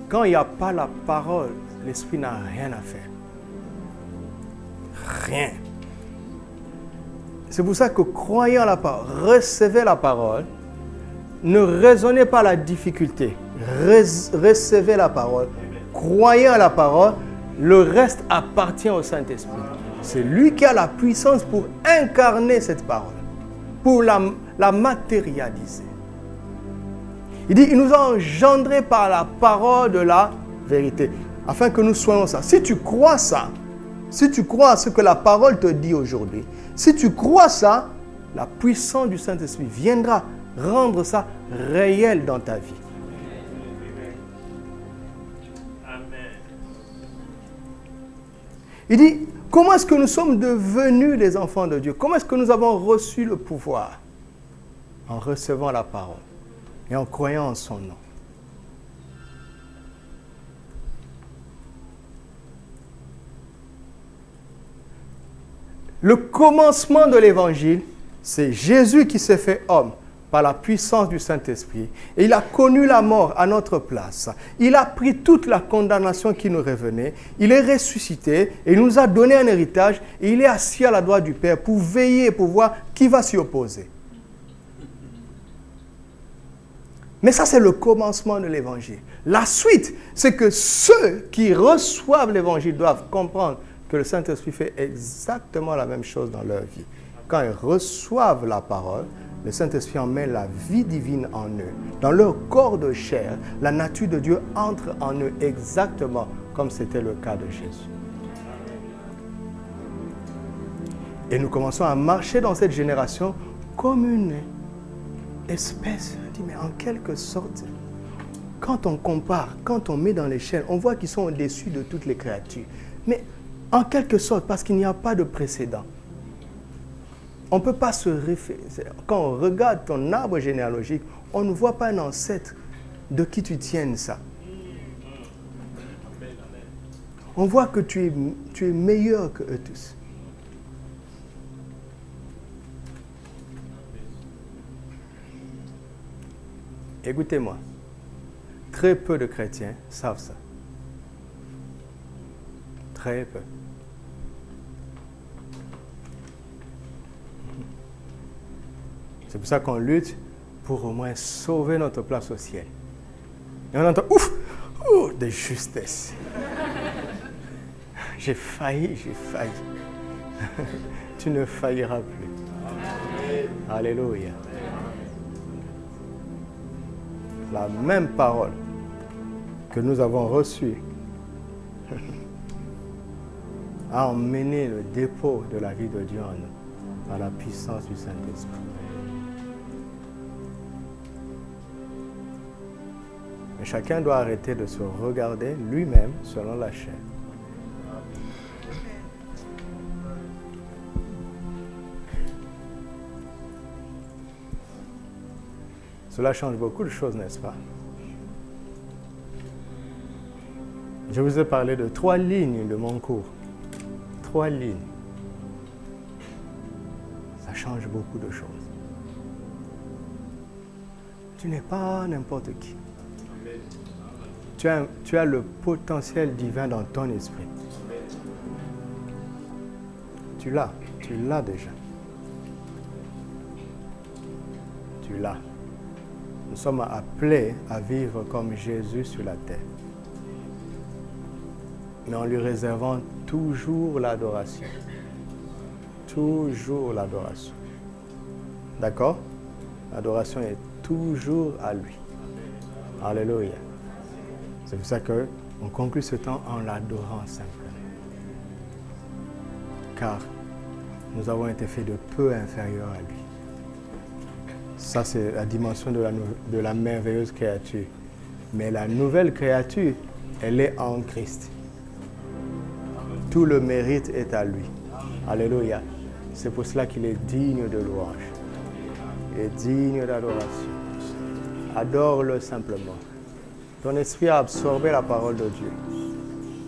Quand il n'y a pas la parole, l'Esprit n'a rien à faire. Rien. C'est pour ça que croyant la parole, recevez la parole, ne raisonnez pas la difficulté. Recevez la parole, croyez à la parole, le reste appartient au Saint-Esprit. C'est lui qui a la puissance pour incarner cette parole, pour la matérialiser. Il dit, il nous a engendrés par la parole de la vérité, afin que nous soyons ça. Si tu crois ça, si tu crois à ce que la parole te dit aujourd'hui, si tu crois ça, la puissance du Saint-Esprit viendra rendre ça réel dans ta vie. Amen. Il dit, comment est-ce que nous sommes devenus les enfants de Dieu? Comment est-ce que nous avons reçu le pouvoir? En recevant la parole et en croyant en son nom. Le commencement de l'évangile, c'est Jésus qui s'est fait homme par la puissance du Saint-Esprit. Et il a connu la mort à notre place. Il a pris toute la condamnation qui nous revenait. Il est ressuscité et il nous a donné un héritage. Et il est assis à la droite du Père pour veiller, pour voir qui va s'y opposer. Mais ça, c'est le commencement de l'évangile. La suite, c'est que ceux qui reçoivent l'évangile doivent comprendre que le Saint-Esprit fait exactement la même chose dans leur vie. Quand ils reçoivent la parole, le Saint-Esprit en met la vie divine en eux. Dans leur corps de chair, la nature de Dieu entre en eux exactement comme c'était le cas de Jésus. Et nous commençons à marcher dans cette génération comme une espèce, mais en quelque sorte, quand on compare, quand on met dans l'échelle, on voit qu'ils sont au-dessus de toutes les créatures. Mais en quelque sorte, parce qu'il n'y a pas de précédent. On ne peut pas se référer. Quand on regarde ton arbre généalogique, on ne voit pas un ancêtre de qui tu tiennes ça. On voit que tu es meilleur que eux tous. Écoutez-moi, très peu de chrétiens savent ça. Très peu. C'est pour ça qu'on lutte pour au moins sauver notre place au ciel. Et on entend ouf, de justesse. J'ai failli. Tu ne failliras plus. Alléluia. La même parole que nous avons reçue a emmené le dépôt de la vie de Dieu en nous par la puissance du Saint-Esprit. Mais chacun doit arrêter de se regarder lui-même selon la chair. Cela change beaucoup de choses, n'est-ce pas? Je vous ai parlé de 3 lignes de mon cours. 3 lignes. Ça change change beaucoup de choses. Tu n'es pas n'importe qui. Tu as le potentiel divin dans ton esprit. Tu l'as déjà. Tu l'as. Nous sommes appelés à vivre comme Jésus sur la terre. Mais en lui réservant toujours l'adoration. Toujours l'adoration. D'accord? L'adoration est toujours à lui. Alléluia. C'est pour ça qu'on conclut ce temps en l'adorant simplement. Car nous avons été faits de peu inférieurs à lui. Ça, c'est la dimension de la merveilleuse créature. Mais la nouvelle créature, elle est en Christ. Tout le mérite est à lui. Alléluia. C'est pour cela qu'il est digne de louange. Il est digne d'adoration. Adore-le simplement. Ton esprit a absorbé la parole de Dieu.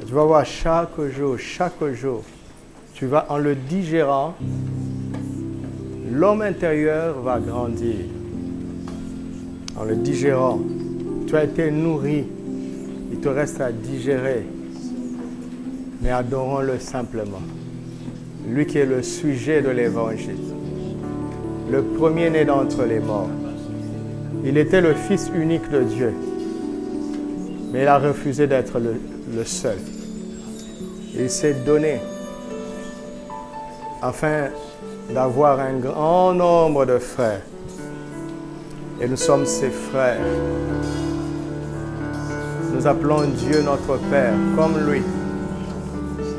Et tu vas voir chaque jour, tu vas en le digérant, l'homme intérieur va grandir. En le digérant, tu as été nourri. Il te reste à digérer. Mais adorons-le simplement. Lui qui est le sujet de l'évangile. Le premier-né d'entre les morts. Il était le fils unique de Dieu. Mais il a refusé d'être le seul. Il s'est donné afin d'avoir un grand nombre de frères. Et nous sommes ses frères. Nous appelons Dieu notre Père, comme lui.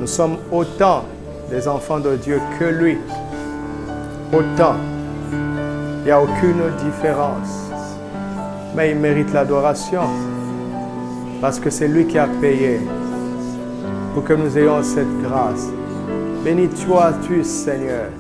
Nous sommes autant des enfants de Dieu que lui. Autant. Il n'y a aucune différence. Mais il mérite l'adoration. Parce que c'est lui qui a payé pour que nous ayons cette grâce. Béni sois-tu, Seigneur.